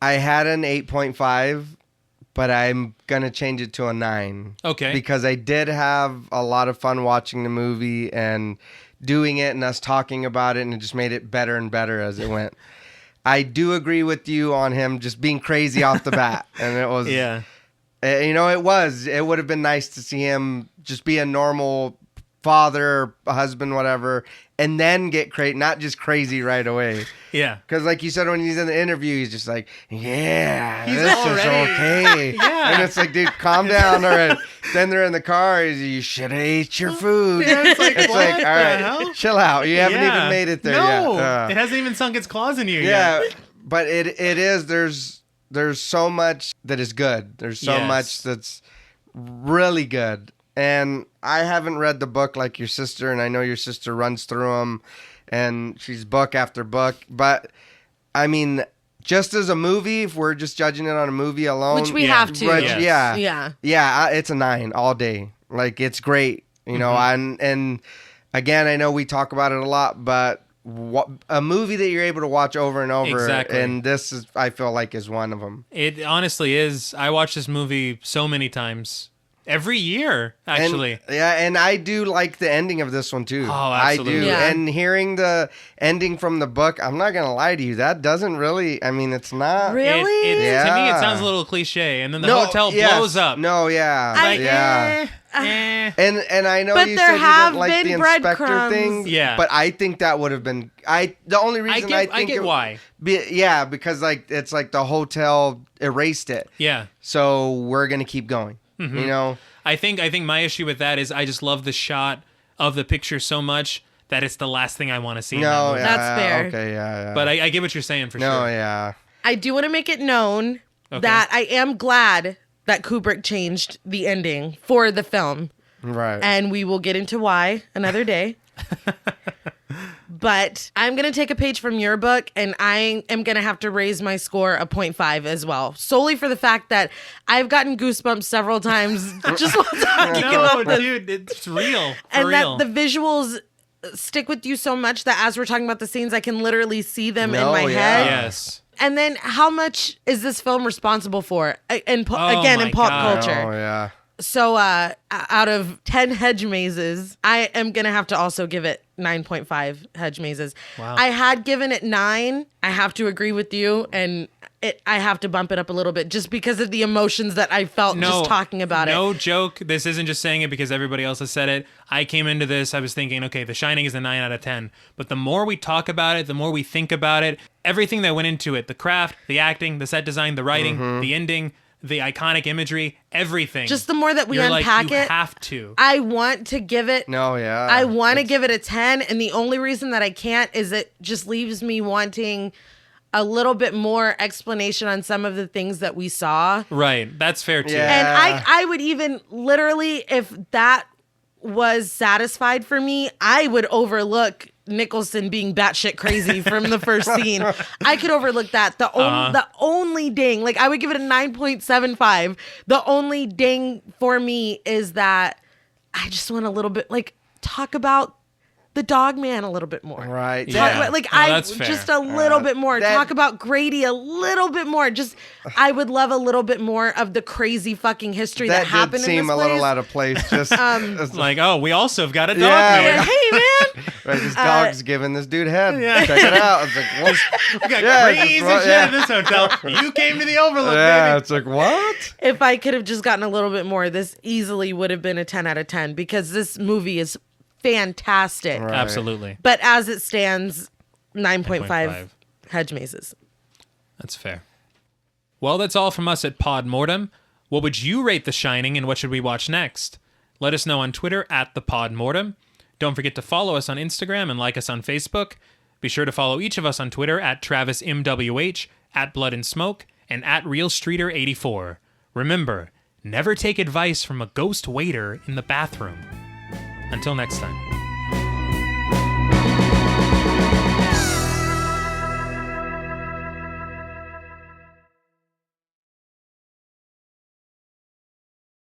had an 8.5. But I'm going to change it to a 9. Okay. Because I did have a lot of fun watching the movie and doing it and us talking about it, and it just made it better and better as it went. I do agree with you on him just being crazy off the bat. And it was... Yeah. It would have been nice to see him just be a normal father, husband, whatever, and then get crazy, not just crazy right away. Yeah. Because like you said, when he's in the interview, he's just like, yeah, He's this already- is okay. Yeah. And it's like, dude, calm down already. Then they're in the car. You should have ate your food. Yeah, it's like, what all right, the hell? chill out. You haven't Yeah. even made it there no, yet. it hasn't even sunk its claws in you Yeah, yet. but it is, there's so much that is good. There's so Yes. much that's really good. And I haven't read the book like your sister, and I know your sister runs through them, and she's book after book. But, I mean, just as a movie, if we're just judging it on a movie alone. Which we have to. Yes. Yeah, it's a 9 all day. Like, it's great, you know. And again, I know we talk about it a lot, but a movie that you're able to watch over and over. Exactly. And this is, I feel like, is one of them. It honestly is. I watch this movie so many times. Every year, actually. And I do like the ending of this one too. Oh, absolutely. I do. Yeah. And hearing the ending from the book, I'm not gonna lie to you, that doesn't really. I mean, it's not. Really? To me, it Yeah. sounds a little cliche, and then the hotel blows up. No, yeah, I- yeah. And I know But you there said you have didn't like the been inspector breadcrumbs. thing. Yeah. But I think that would have been. The only reason I think get why. because like it's like the hotel erased it. Yeah. So we're gonna keep going. You know. I think my issue with that is I just love the shot of the picture so much that it's the last thing I want to see. in that No, movie. yeah, That's fair. Okay, yeah. But I get what you're saying for no, sure. yeah. I do want to make it known Okay. that I am glad that Kubrick changed the ending for the film. Right. And we will get into why another day. But I'm going to take a page from your book, and I am going to have to raise my score a 0.5 as well, solely for the fact that I've gotten goosebumps several times just while talking No, about this. dude, it's real. For And real. that the visuals stick with you so much that as we're talking about the scenes, I can literally see them in my head. Yes. And then how much is this film responsible for in Oh again my in pop God. culture? Oh, yeah. So out of 10 hedge mazes, I am going to have to also give it 9.5 hedge mazes. Wow. I had given it 9. I have to agree with you, and I have to bump it up a little bit just because of the emotions that I felt just talking about it. No joke. This isn't just saying it because everybody else has said it. I came into this, I was thinking, okay, The Shining is a 9 out of 10. But the more we talk about it, the more we think about it, everything that went into it, the craft, the acting, the set design, the writing, the ending, the iconic imagery, everything. Just the more that we You're unpack like, you it, have to. I want to give it. No, yeah. I want to give it a 10, and the only reason that I can't is it just leaves me wanting a little bit more explanation on some of the things that we saw. Right. That's fair too. Yeah. And I would even literally, if that was satisfied for me, I would overlook Nicholson being batshit crazy from the first scene. I could overlook that. The only ding, like I would give it a 9.75. The only ding for me is that I just want a little bit, like, talk about the dog man a little bit more. Right. Yeah. Talk about, like, that's fair. just a little bit more. Talk about Grady a little bit more. Just, I would love a little bit more of the crazy fucking history that happened in this place. That did seem a little out of place. Just it's like, oh, we also have got a dog Yeah. man. Hey, man. right, this dog's giving this dude head. Yeah. Check it out. It's like, what? We got Yeah, crazy just- shit in this hotel. You came to the Overlook, Yeah, baby. it's like, what? If I could have just gotten a little bit more, this easily would have been a 10 out of 10 because this movie is fantastic. Right. Absolutely. But as it stands, 9.5 9.5. hedge mazes. That's fair. Well, that's all from us at Pod Mortem. What would you rate The Shining, and what should we watch next? Let us know on Twitter at the Pod Mortem. Don't forget to follow us on Instagram and like us on Facebook. Be sure to follow each of us on Twitter at TravisMWH, at Blood and Smoke, and at RealStreeter84. Remember, never take advice from a ghost waiter in the bathroom. Until next time.